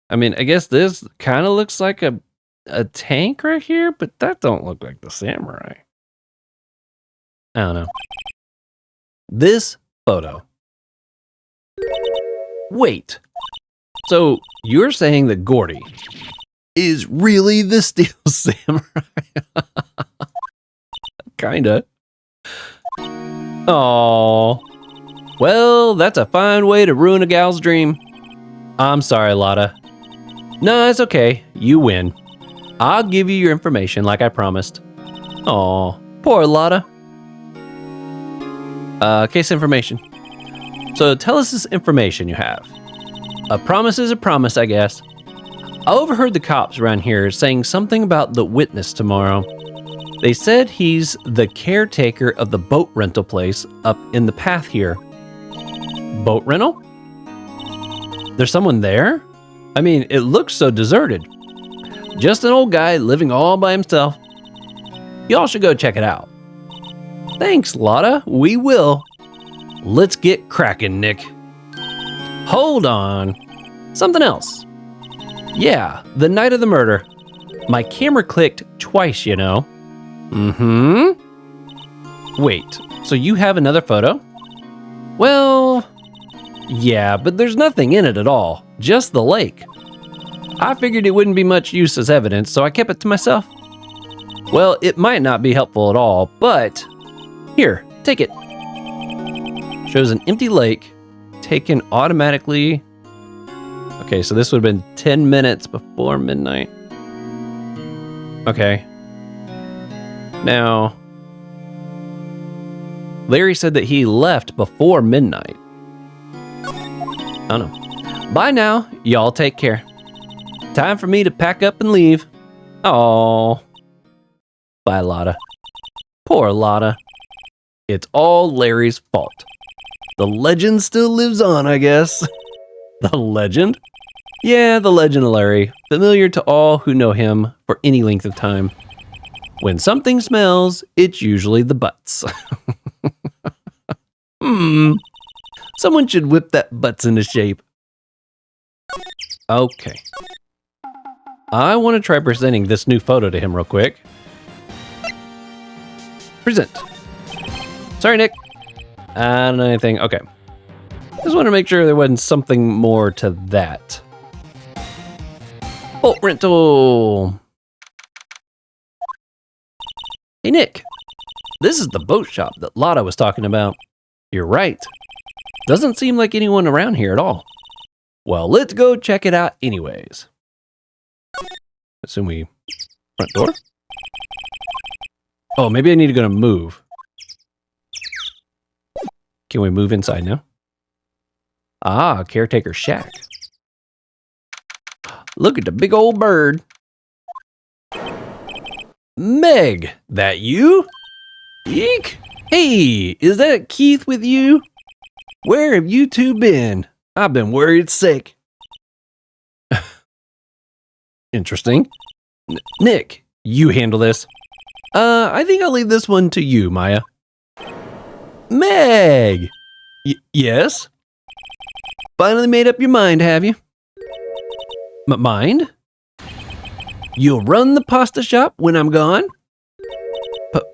I mean, I guess this kind of looks like a tank right here, but that don't look like the samurai. I don't know. This photo. Wait. So you're saying that Gordy is really the steel samurai? Kinda. Oh. Well, that's a fine way to ruin a gal's dream. I'm sorry, Lotta. No, it's okay. You win. I'll give you your information like I promised. Aw, poor Lotta. Case information. So tell us this information you have. A promise is a promise, I guess. I overheard the cops around here saying something about the witness tomorrow. They said he's the caretaker of the boat rental place up in the path here. Boat rental? There's someone there? I mean, it looks so deserted. Just an old guy living all by himself. Y'all should go check it out. Thanks, Lotta. We will. Let's get cracking, Nick. Hold on. Something else. Yeah, the night of the murder. My camera clicked twice, you know. Wait, so you have another photo? Well, yeah, but there's nothing in it at all. Just the lake. I figured it wouldn't be much use as evidence, so I kept it to myself. Well, it might not be helpful at all, but here, take it. Shows an empty lake, taken automatically. Okay, so this would have been 10 minutes before midnight. Okay. Now, Larry said that he left before midnight. I don't know. Bye now. Y'all take care. Time for me to pack up and leave. Oh. Bye, Lotta. Poor Lotta. It's all Larry's fault. The legend still lives on, I guess. The legend? Yeah, the legend of Larry. Familiar to all who know him for any length of time. When something smells, it's usually the Butz. Someone should whip that Butz into shape. Okay. I want to try presenting this new photo to him real quick. Present. Sorry, Nick. I don't know anything. Okay. Just want to make sure there wasn't something more to that. Boat rental. Hey, Nick. This is the boat shop that Lotta was talking about. You're right. Doesn't seem like anyone around here at all. Well, let's go check it out anyways. Assume we... Front door? Oh, maybe I need to go to move. Can we move inside now? Ah, caretaker shack. Look at the big old bird. Meg, that you? Eek! Hey, is that Keith with you? Where have you two been? I've been worried sick. Interesting. Nick, you handle this. I think I'll leave this one to you, Maya. Meg! Yes? Finally made up your mind, have you? Mind? You'll run the pasta shop when I'm gone?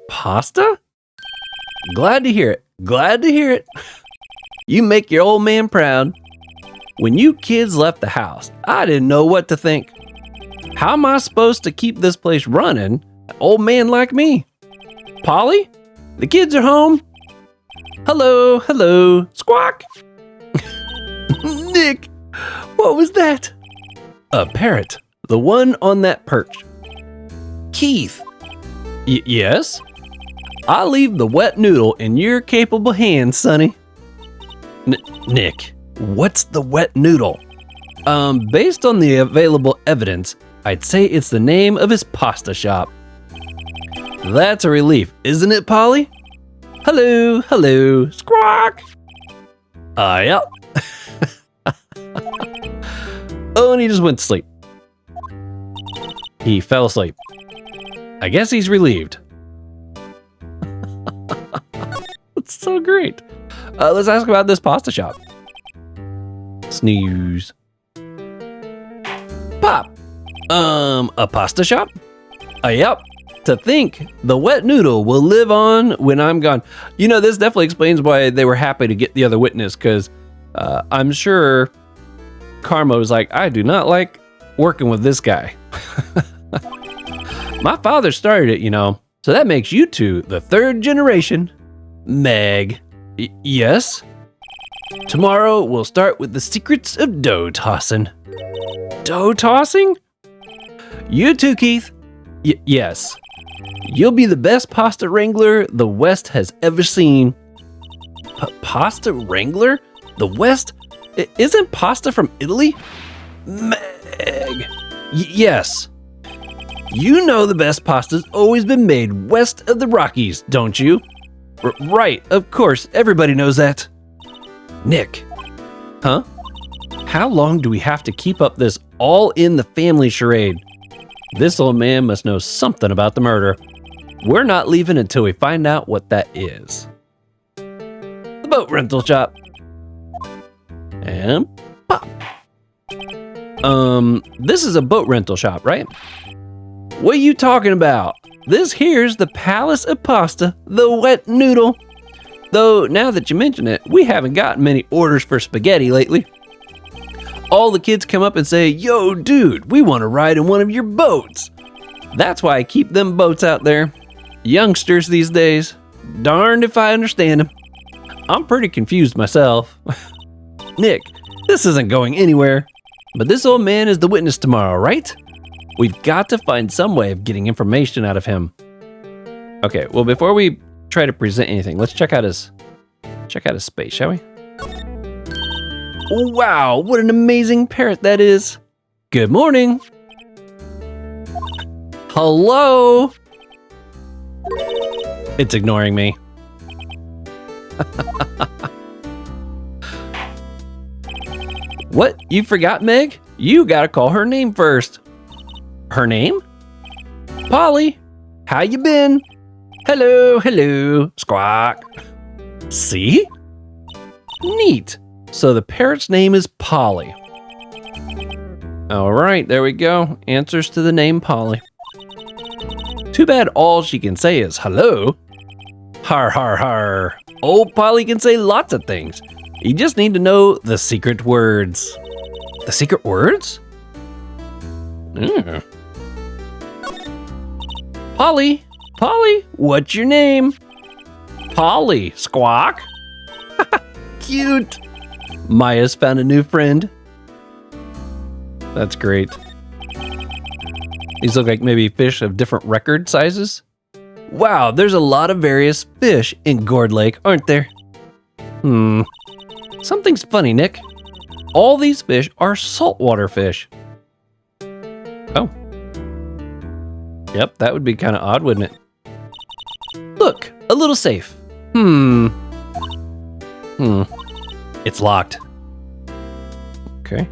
Pasta? Glad to hear it. Glad to hear it. You make your old man proud. When you kids left the house, I didn't know what to think. How am I supposed to keep this place running? An old man like me. Polly? The kids are home? Hello, hello, squawk. Nick, what was that? A parrot, the one on that perch. Keith. Yes? I'll leave the wet noodle in your capable hands, Sonny. Nick, what's the wet noodle? Based on the available evidence, I'd say it's the name of his pasta shop. That's a relief, isn't it, Polly? Hello, hello, squawk. Yep. Oh, and he just went to sleep. He fell asleep. I guess he's relieved. That's so great. Let's ask about this pasta shop. Snooze. Pop. A pasta shop? Yep. To think the wet noodle will live on when I'm gone. You know, this definitely explains why they were happy to get the other witness, because I'm sure Karma was like, I do not like working with this guy. My father started it, you know, so that makes you two the third generation. Meg. Yes? Tomorrow we'll start with the secrets of dough tossing. Dough tossing? You too, Keith. Yes. You'll be the best pasta wrangler the West has ever seen. Pasta wrangler? The West? Isn't pasta from Italy? Meg. Yes. You know the best pasta's always been made west of the Rockies, don't you? Right, of course, everybody knows that. Nick. Huh? How long do we have to keep up this all in the family charade? This old man must know something about the murder. We're not leaving until we find out what that is. The boat rental shop. And pop. This is a boat rental shop, right? What are you talking about? This here's the Palace of Pasta, the wet noodle. Though, now that you mention it, we haven't gotten many orders for spaghetti lately. All the kids come up and say, yo, dude, we want to ride in one of your boats. That's why I keep them boats out there. Youngsters these days, darned if I understand them. I'm pretty confused myself. Nick, this isn't going anywhere. But this old man is the witness tomorrow, right? We've got to find some way of getting information out of him. Okay, well, before we try to present anything, let's check out his space, shall we? Wow, what an amazing parrot that is. Good morning. Hello. It's ignoring me. What? You forgot, Meg? You gotta call her name first. Her name? Polly. How you been? Hello, hello, squawk. See? Neat. So the parrot's name is Polly. All right, there we go. Answers to the name Polly. Too bad all she can say is hello. Har, har, har. Old Polly can say lots of things. You just need to know the secret words. The secret words? Polly, Polly, what's your name? Polly, squawk. Cute. Maya's found a new friend. That's great. These look like maybe fish of different record sizes. Wow, there's a lot of various fish in Gourd Lake, aren't there? Something's funny, Nick. All these fish are saltwater fish. Oh. Yep, that would be kind of odd, wouldn't it? Look, a little safe. It's locked. Okay.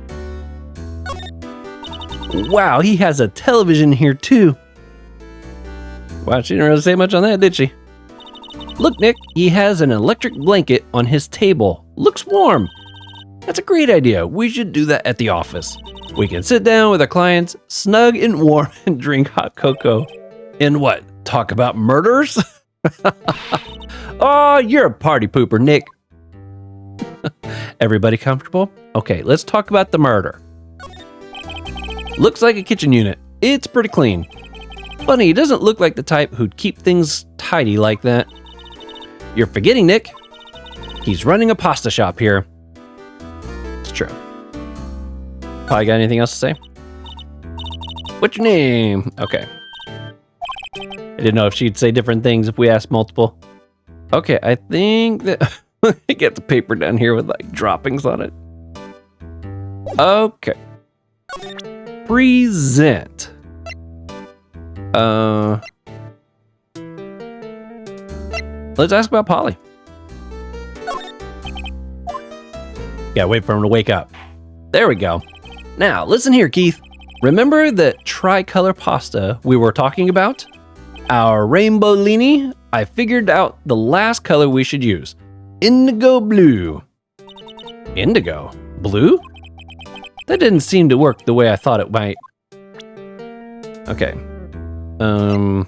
Wow, he has a television here too. Wow, she didn't really say much on that, did she? Look, Nick, he has an electric blanket on his table. Looks warm. That's a great idea. We should do that at the office. We can sit down with our clients, snug and warm, and drink hot cocoa. And what? Talk about murders? Oh, you're a party pooper, Nick. Everybody comfortable? Okay, let's talk about the murder. Looks like a kitchen unit. It's pretty clean. Funny, he doesn't look like the type who'd keep things tidy like that. You're forgetting, Nick. He's running a pasta shop here. It's true. Probably got anything else to say? What's your name? Okay. I didn't know if she'd say different things if we asked multiple. Okay, I think that... I get the paper down here with like droppings on it. Okay. Present. Let's ask about Polly. Yeah, wait for him to wake up. There we go. Now, listen here, Keith. Remember the tricolor pasta we were talking about? Our rainbow leanie? I figured out the last color we should use. Indigo blue. Indigo? Blue? That didn't seem to work the way I thought it might. Okay. I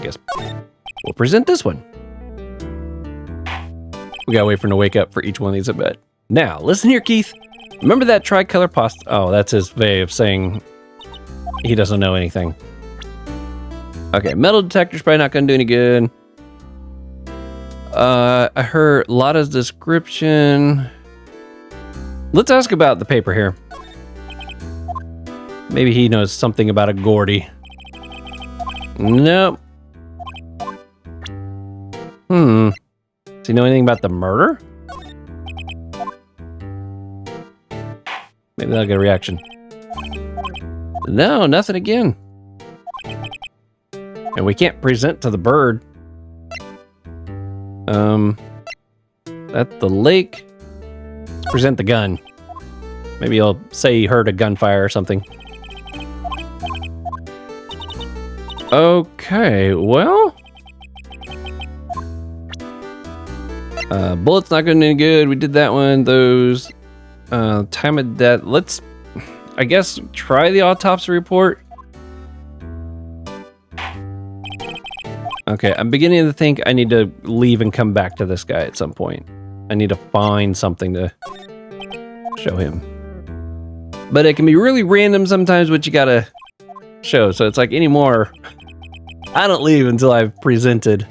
guess we'll present this one. We gotta wait for him to wake up for each one of these, I bet. Now, listen here, Keith. Remember that tricolor pasta? Oh, that's his way of saying he doesn't know anything. Okay, metal detector's probably not gonna do any good. I heard Lotta's description. Let's ask about the paper here. Maybe he knows something about a Gordy. Nope. Does he know anything about the murder? Maybe that'll get a reaction. No, nothing again. And we can't present to the bird. At the lake. Let's present the gun. Maybe he'll say he heard a gunfire or something. Okay, well. Bullet's not gonna do any good. We did that one. Those. Time of death. Let's, I guess, try the autopsy report. Okay, I'm beginning to think I need to leave and come back to this guy at some point. I need to find something to show him. But it can be really random sometimes what you gotta show. So it's like anymore, I don't leave until I've presented.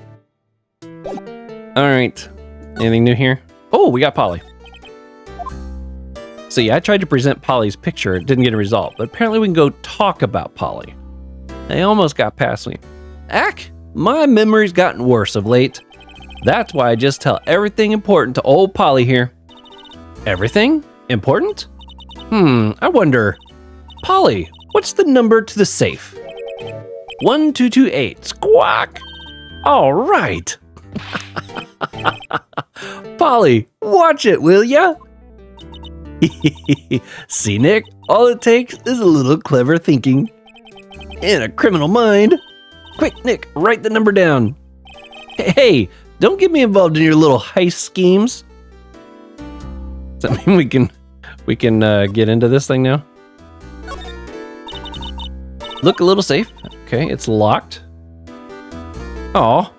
All right, anything new here? Oh, we got Polly. See, I tried to present Polly's picture. It didn't get a result, but apparently we can go talk about Polly. They almost got past me. Ack, my memory's gotten worse of late. That's why I just tell everything important to old Polly here. Everything? Important? I wonder. Polly, what's the number to the safe? 1228. Squawk! All right. Polly, watch it, will ya? See, Nick, all it takes is a little clever thinking and a criminal mind. Quick, Nick, write the number down. Hey, don't get me involved in your little heist schemes. Does that mean we can get into this thing now? Look a little safe. Okay, it's locked. Oh.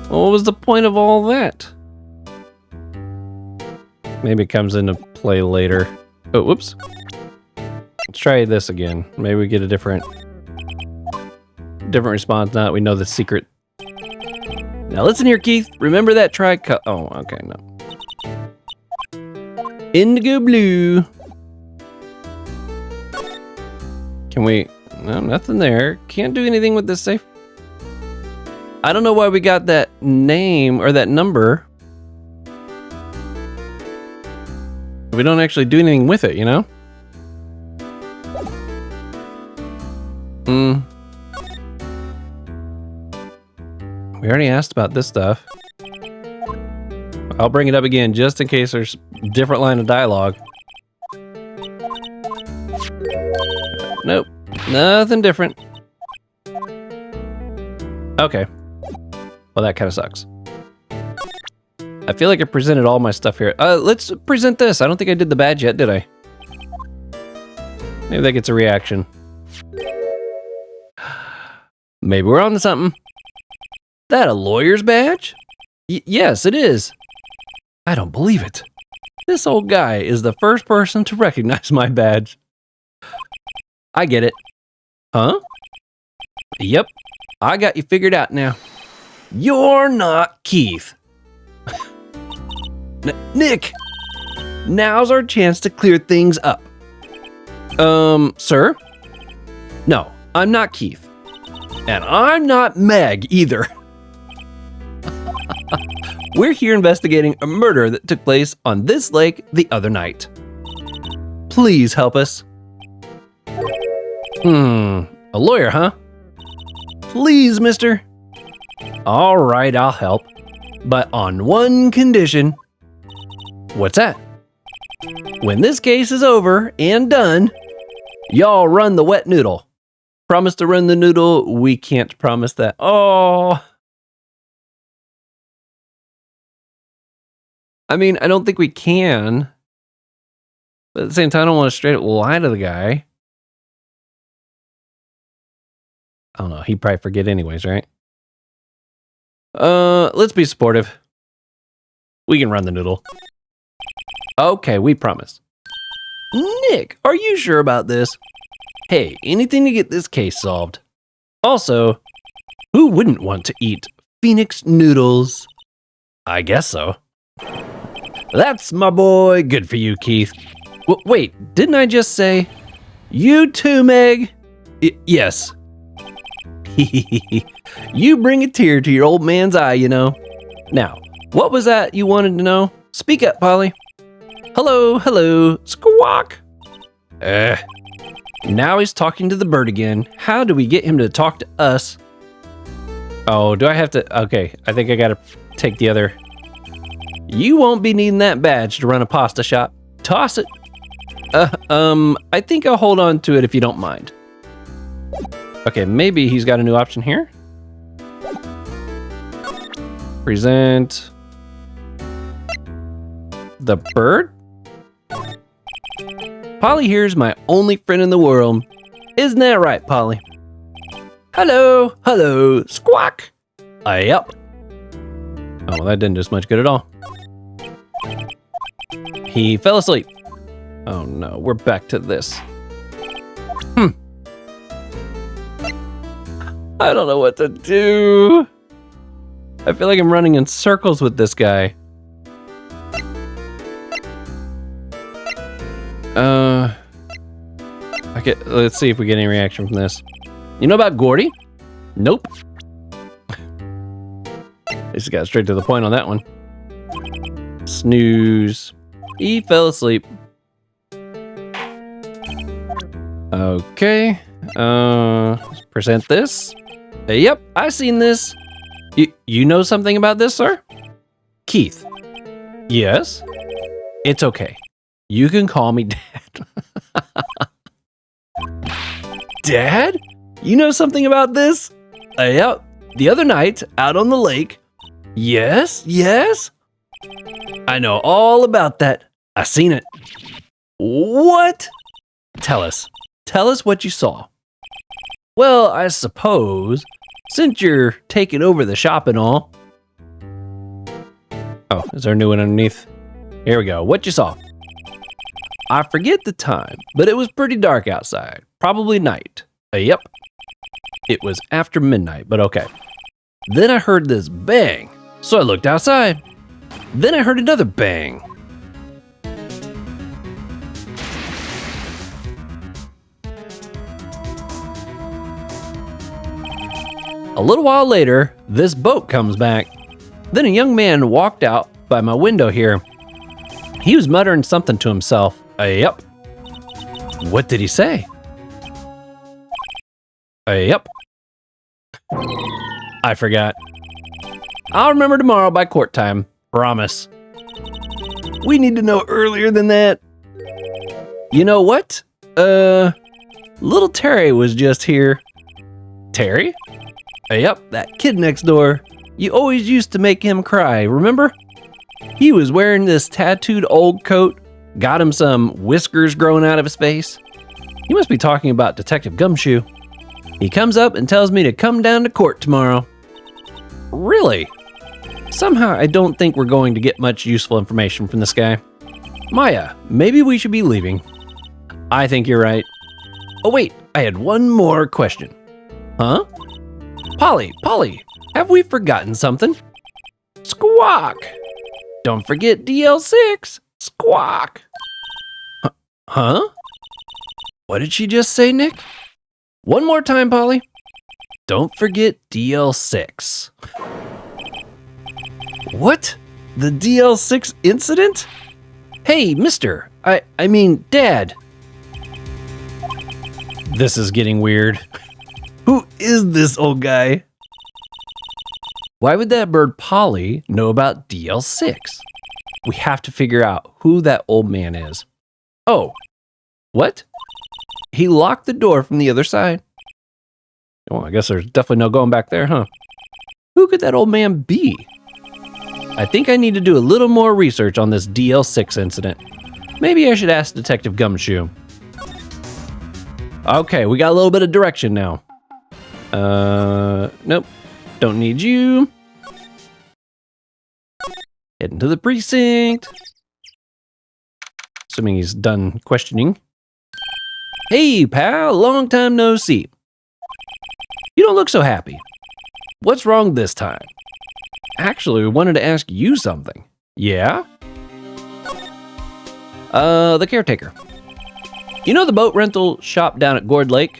What was the point of all that? Maybe it comes into play later. Oh, whoops. Let's try this again. Maybe we get a different response now that we know the secret. Now listen here, Keith. Remember that tricolor? Oh, okay, no. Indigo blue. Can we? No, nothing there. Can't do anything with this safe. I don't know why we got that name or that number. We don't actually do anything with it, you know? We already asked about this stuff. I'll bring it up again just in case there's a different line of dialogue. Nope, nothing different. Okay. Well, that kind of sucks. I feel like I presented all my stuff here. Let's present this. I don't think I did the badge yet, did I? Maybe that gets a reaction. Maybe we're on to something. That a lawyer's badge? Yes, it is. I don't believe it. This old guy is the first person to recognize my badge. I get it. Huh? Yep, I got you figured out now. You're not Keith. Nick, now's our chance to clear things up. Sir? No, I'm not Keith. And I'm not Meg either. We're here investigating a murder that took place on this lake the other night. Please help us. A lawyer, huh? Please, mister. All right, I'll help. But on one condition. What's that? When this case is over and done, y'all run the wet noodle. Promise to run the noodle? We can't promise that. Oh. I mean, I don't think we can. But at the same time, I don't want to straight up lie to the guy. I don't know. He'd probably forget anyways, right? Let's be supportive. We can run the noodle. Okay, we promise. Nick, are you sure about this? Hey, anything to get this case solved. Also, who wouldn't want to eat Phoenix noodles? I guess so. That's my boy. Good for you, Keith. Wait, didn't I just say you too, Meg? Yes. You bring a tear to your old man's eye, you know. Now, what was that you wanted to know? Speak up, Polly. Hello, squawk. Now he's talking to the bird again. How do we get him to talk to us? Oh, do I have to? Okay, I think I gotta take the other. You won't be needing that badge to run a pasta shop. Toss it. I think I'll hold on to it if you don't mind. Okay, maybe he's got a new option here. Present the bird. Polly here's my only friend in the world. Isn't that right, Polly? Hello, squawk. Yep. Oh, well, that didn't do as much good at all. He fell asleep. Oh no, we're back to this. I don't know what to do. I feel like I'm running in circles with this guy. Okay, let's see if we get any reaction from this. You know about Gordy? Nope. They just got straight to the point on that one. Snooze. He fell asleep. Okay. Let's present this. Yep, I seen this. You know something about this, sir? Keith. Yes? It's okay. You can call me Dad. Dad? You know something about this? Yep. The other night, out on the lake. Yes? I know all about that. I seen it. What? Tell us. Tell us what you saw. Well, I suppose, since you're taking over the shop and all. Oh, is there a new one underneath? Here we go. What you saw? I forget the time, but it was pretty dark outside. Probably night. Yep. It was after midnight, but okay. Then I heard this bang, so I looked outside. Then I heard another bang. A little while later, this boat comes back. Then a young man walked out by my window here. He was muttering something to himself. Yep. What did he say? Yep. I forgot. I'll remember tomorrow by court time. Promise. We need to know earlier than that. You know what? Little Terry was just here. Terry? Yep, that kid next door. You always used to make him cry, remember? He was wearing this tattooed old coat, got him some whiskers growing out of his face. You must be talking about Detective Gumshoe. He comes up and tells me to come down to court tomorrow. Really? Somehow I don't think we're going to get much useful information from this guy. Maya, maybe we should be leaving. I think you're right. Oh wait, I had one more question. Huh? Polly, have we forgotten something? Squawk! Don't forget DL6. Squawk! Huh? What did she just say, Nick? One more time, Polly. Don't forget DL6. What? The DL6 incident? Hey, mister. I mean, Dad. This is getting weird. Who is this old guy? Why would that bird Polly know about DL6? We have to figure out who that old man is. Oh, what? He locked the door from the other side. Oh, I guess there's definitely no going back there, huh? Who could that old man be? I think I need to do a little more research on this DL6 incident. Maybe I should ask Detective Gumshoe. Okay, we got a little bit of direction now. Nope. Don't need you. Heading to the precinct. Assuming he's done questioning. Hey, pal, long time no see. You don't look so happy. What's wrong this time? Actually, we wanted to ask you something. Yeah? The caretaker. You know the boat rental shop down at Gourd Lake?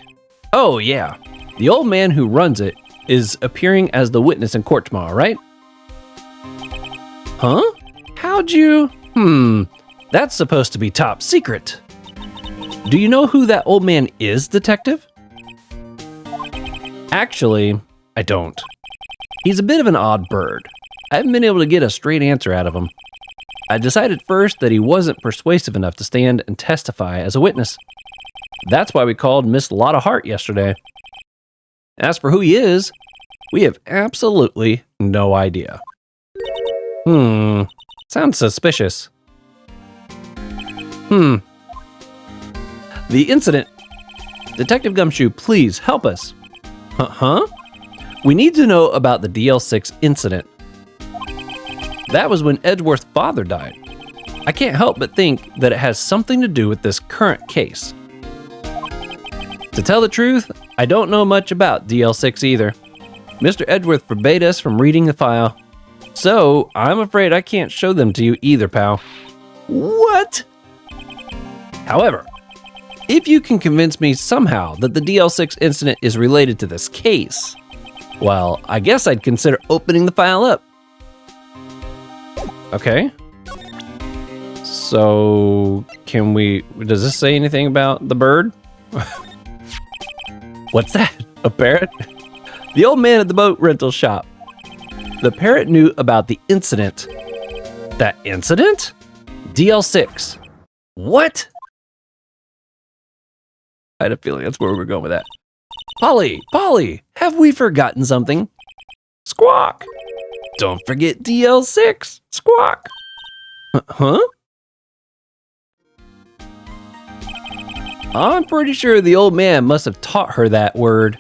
Oh, yeah. The old man who runs it is appearing as the witness in court tomorrow, right? Huh? How'd you? That's supposed to be top secret. Do you know who that old man is, Detective? Actually, I don't. He's a bit of an odd bird. I haven't been able to get a straight answer out of him. I decided first that he wasn't persuasive enough to stand and testify as a witness. That's why we called Miss Lotta Hart yesterday. As for who he is, we have absolutely no idea. Sounds suspicious. The incident. Detective Gumshoe, please help us. Huh? We need to know about the DL6 incident. That was when Edgeworth's father died. I can't help but think that it has something to do with this current case. To tell the truth, I don't know much about DL6 either. Mr. Edgeworth forbade us from reading the file, so I'm afraid I can't show them to you either, pal. What? However, if you can convince me somehow that the DL6 incident is related to this case, well, I guess I'd consider opening the file up. Okay. So, does this say anything about the bird? What's that? A parrot? The old man at the boat rental shop. The parrot knew about the incident. That incident? DL6. What? I had a feeling that's where we were going with that. Polly, have we forgotten something? Squawk. Don't forget DL6. Squawk. Huh? I'm pretty sure the old man must have taught her that word.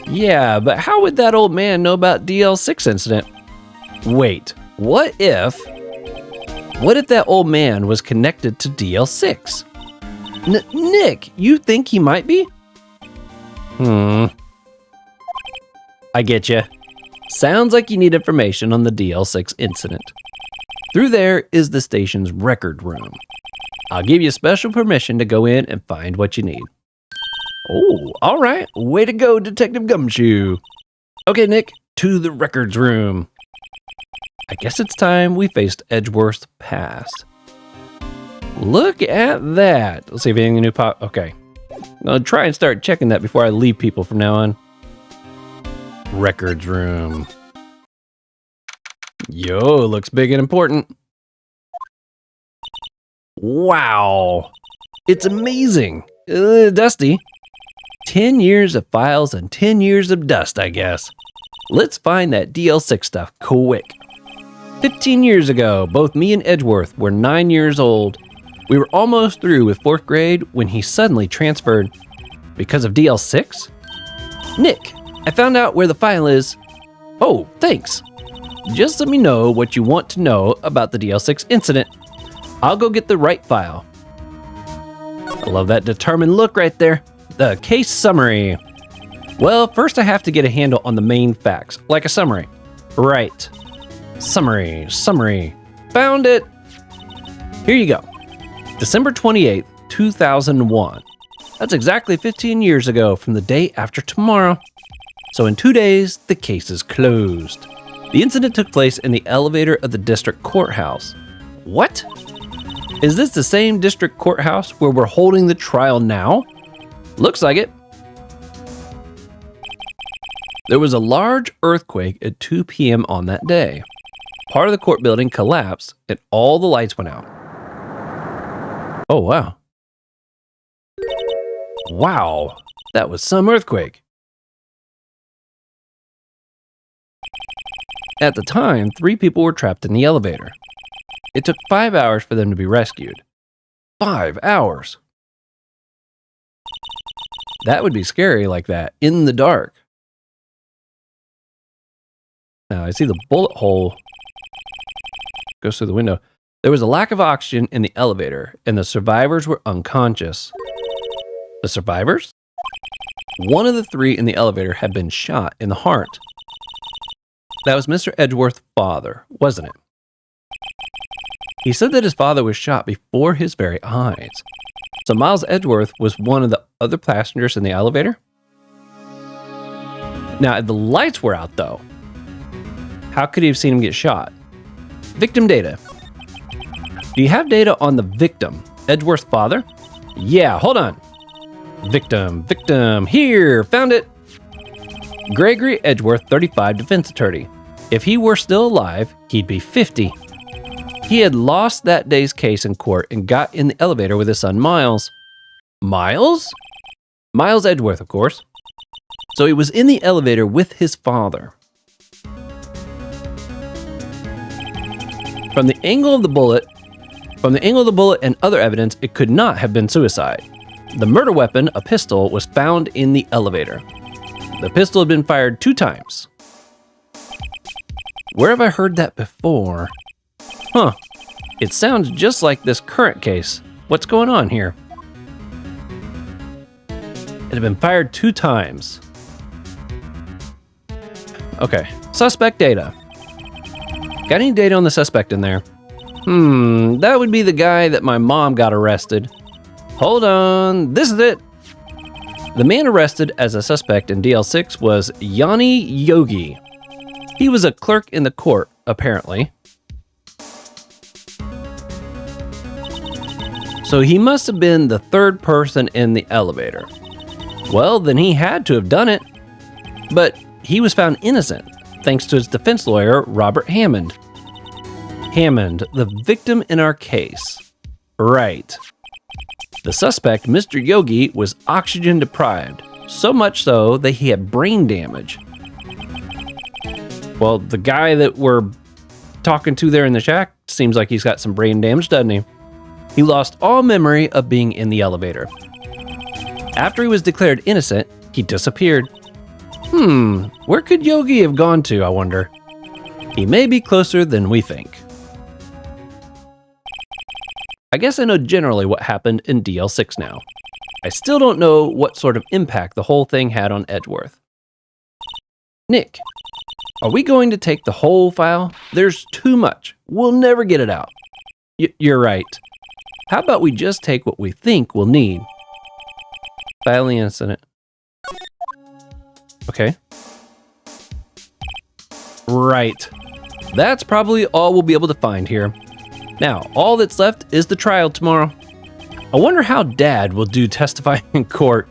Yeah, but how would that old man know about DL6 incident? Wait, what if that old man was connected to DL6? Nick, you think he might be? I get you. Sounds like you need information on the DL6 incident. Through there is the station's record room. I'll give you special permission to go in and find what you need. Oh, all right. Way to go, Detective Gumshoe. Okay, Nick, to the records room. I guess it's time we faced Edgeworth's past. Look at that. Let's see if anything new pop. Okay. I'll try and start checking that before I leave people from now on. Records room. Yo, looks big and important. Wow. It's amazing. Dusty. 10 years of files and 10 years of dust, I guess. Let's find that DL6 stuff quick. 15 years ago, both me and Edgeworth were 9 years old. We were almost through with 4th grade when he suddenly transferred. Because of DL6? Nick, I found out where the file is. Oh, thanks. Just let me know what you want to know about the DL6 incident. I'll go get the Wright file. I love that determined look right there. The case summary. Well, first I have to get a handle on the main facts, like a summary. Right. Summary. Found it. Here you go. December 28th, 2001. That's exactly 15 years ago from the day after tomorrow. So in 2 days, the case is closed. The incident took place in the elevator of the district courthouse. What? Is this the same district courthouse where we're holding the trial now? Looks like it. There was a large earthquake at 2 p.m. on that day. Part of the court building collapsed and all the lights went out. Oh, wow. Wow, that was some earthquake. At the time, 3 people were trapped in the elevator. It took 5 hours for them to be rescued. 5 hours. That would be scary like that, in the dark. Now, I see the bullet hole goes through the window. There was a lack of oxygen in the elevator, and the survivors were unconscious. The survivors? One of the 3 in the elevator had been shot in the heart. That was Mr. Edgeworth's father, wasn't it? He said that his father was shot before his very eyes. So Miles Edgeworth was one of the other passengers in the elevator? Now, if the lights were out, though, how could he have seen him get shot? Victim data. Do you have data on the victim, Edgeworth's father? Yeah, hold on. Victim, here, found it. Gregory Edgeworth, 35, defense attorney. If he were still alive, he'd be 50. He had lost that day's case in court and got in the elevator with his son Miles. Miles? Miles Edgeworth, of course. So he was in the elevator with his father. From the angle of the bullet and other evidence, it could not have been suicide. The murder weapon, a pistol, was found in the elevator. The pistol had been fired 2 times. Where have I heard that before? Huh. It sounds just like this current case. What's going on here? It had been fired 2 times. Okay. Suspect data. Got any data on the suspect in there? That would be the guy that my mom got arrested. Hold on, this is it. The man arrested as a suspect in DL6 was Yanni Yogi. He was a clerk in the court, apparently. So he must have been the 3rd person in the elevator. Well, then he had to have done it. But he was found innocent, thanks to his defense lawyer, Robert Hammond. Hammond, the victim in our case. Right. The suspect, Mr. Yogi, was oxygen deprived, so much so that he had brain damage. Well, the guy that we're talking to there in the shack seems like he's got some brain damage, doesn't he? He lost all memory of being in the elevator. After he was declared innocent, he disappeared. Where could Yogi have gone to, I wonder? He may be closer than we think. I guess I know generally what happened in DL6 now. I still don't know what sort of impact the whole thing had on Edgeworth. Nick, are we going to take the whole file? There's too much. We'll never get it out. You're right. How about we just take what we think we'll need? File the incident. Okay. Right. That's probably all we'll be able to find here. Now, all that's left is the trial tomorrow. I wonder how Dad will do testifying in court.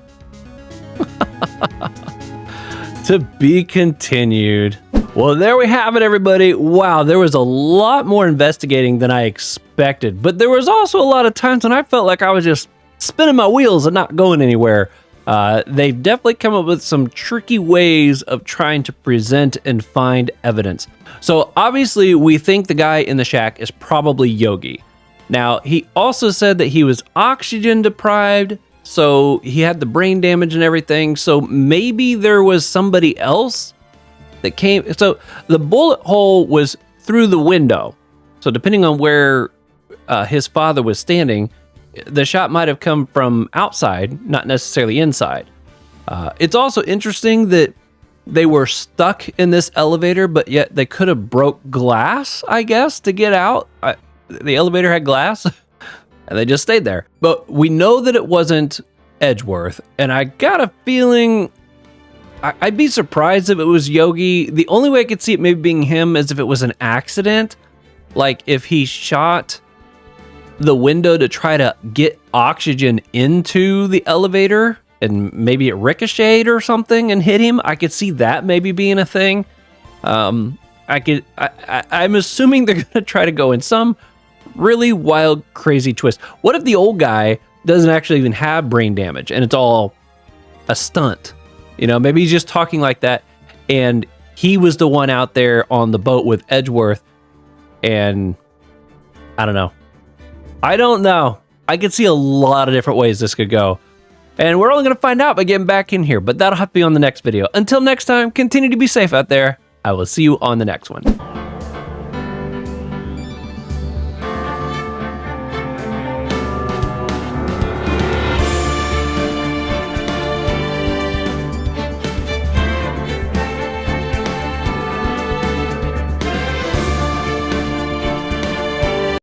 To be continued. Well, there we have it, everybody. Wow, there was a lot more investigating than I expected, but there was also a lot of times when I felt like I was just spinning my wheels and not going anywhere. They've definitely come up with some tricky ways of trying to present and find evidence. So obviously we think the guy in the shack is probably Yogi. Now, he also said that he was oxygen deprived, so he had the brain damage and everything. So maybe there was somebody else that came. So the bullet hole was through the window. So depending on where his father was standing, the shot might have come from outside, not necessarily inside. It's also interesting that they were stuck in this elevator, but yet they could have broke glass, I guess, to get out. The elevator had glass, and they just stayed there. But we know that it wasn't Edgeworth, and I got a feeling I'd be surprised if it was Yogi. The only way I could see it maybe being him is if it was an accident, like if he shot the window to try to get oxygen into the elevator and maybe it ricocheted or something and hit him. I could see that maybe being a thing. I'm assuming they're going to try to go in some really wild, crazy twist. What if the old guy doesn't actually even have brain damage and it's all a stunt? You know, maybe he's just talking like that and he was the one out there on the boat with Edgeworth, and I don't know. I could see a lot of different ways this could go. And we're only going to find out by getting back in here, but that'll have to be on the next video. Until next time, continue to be safe out there. I will see you on the next one.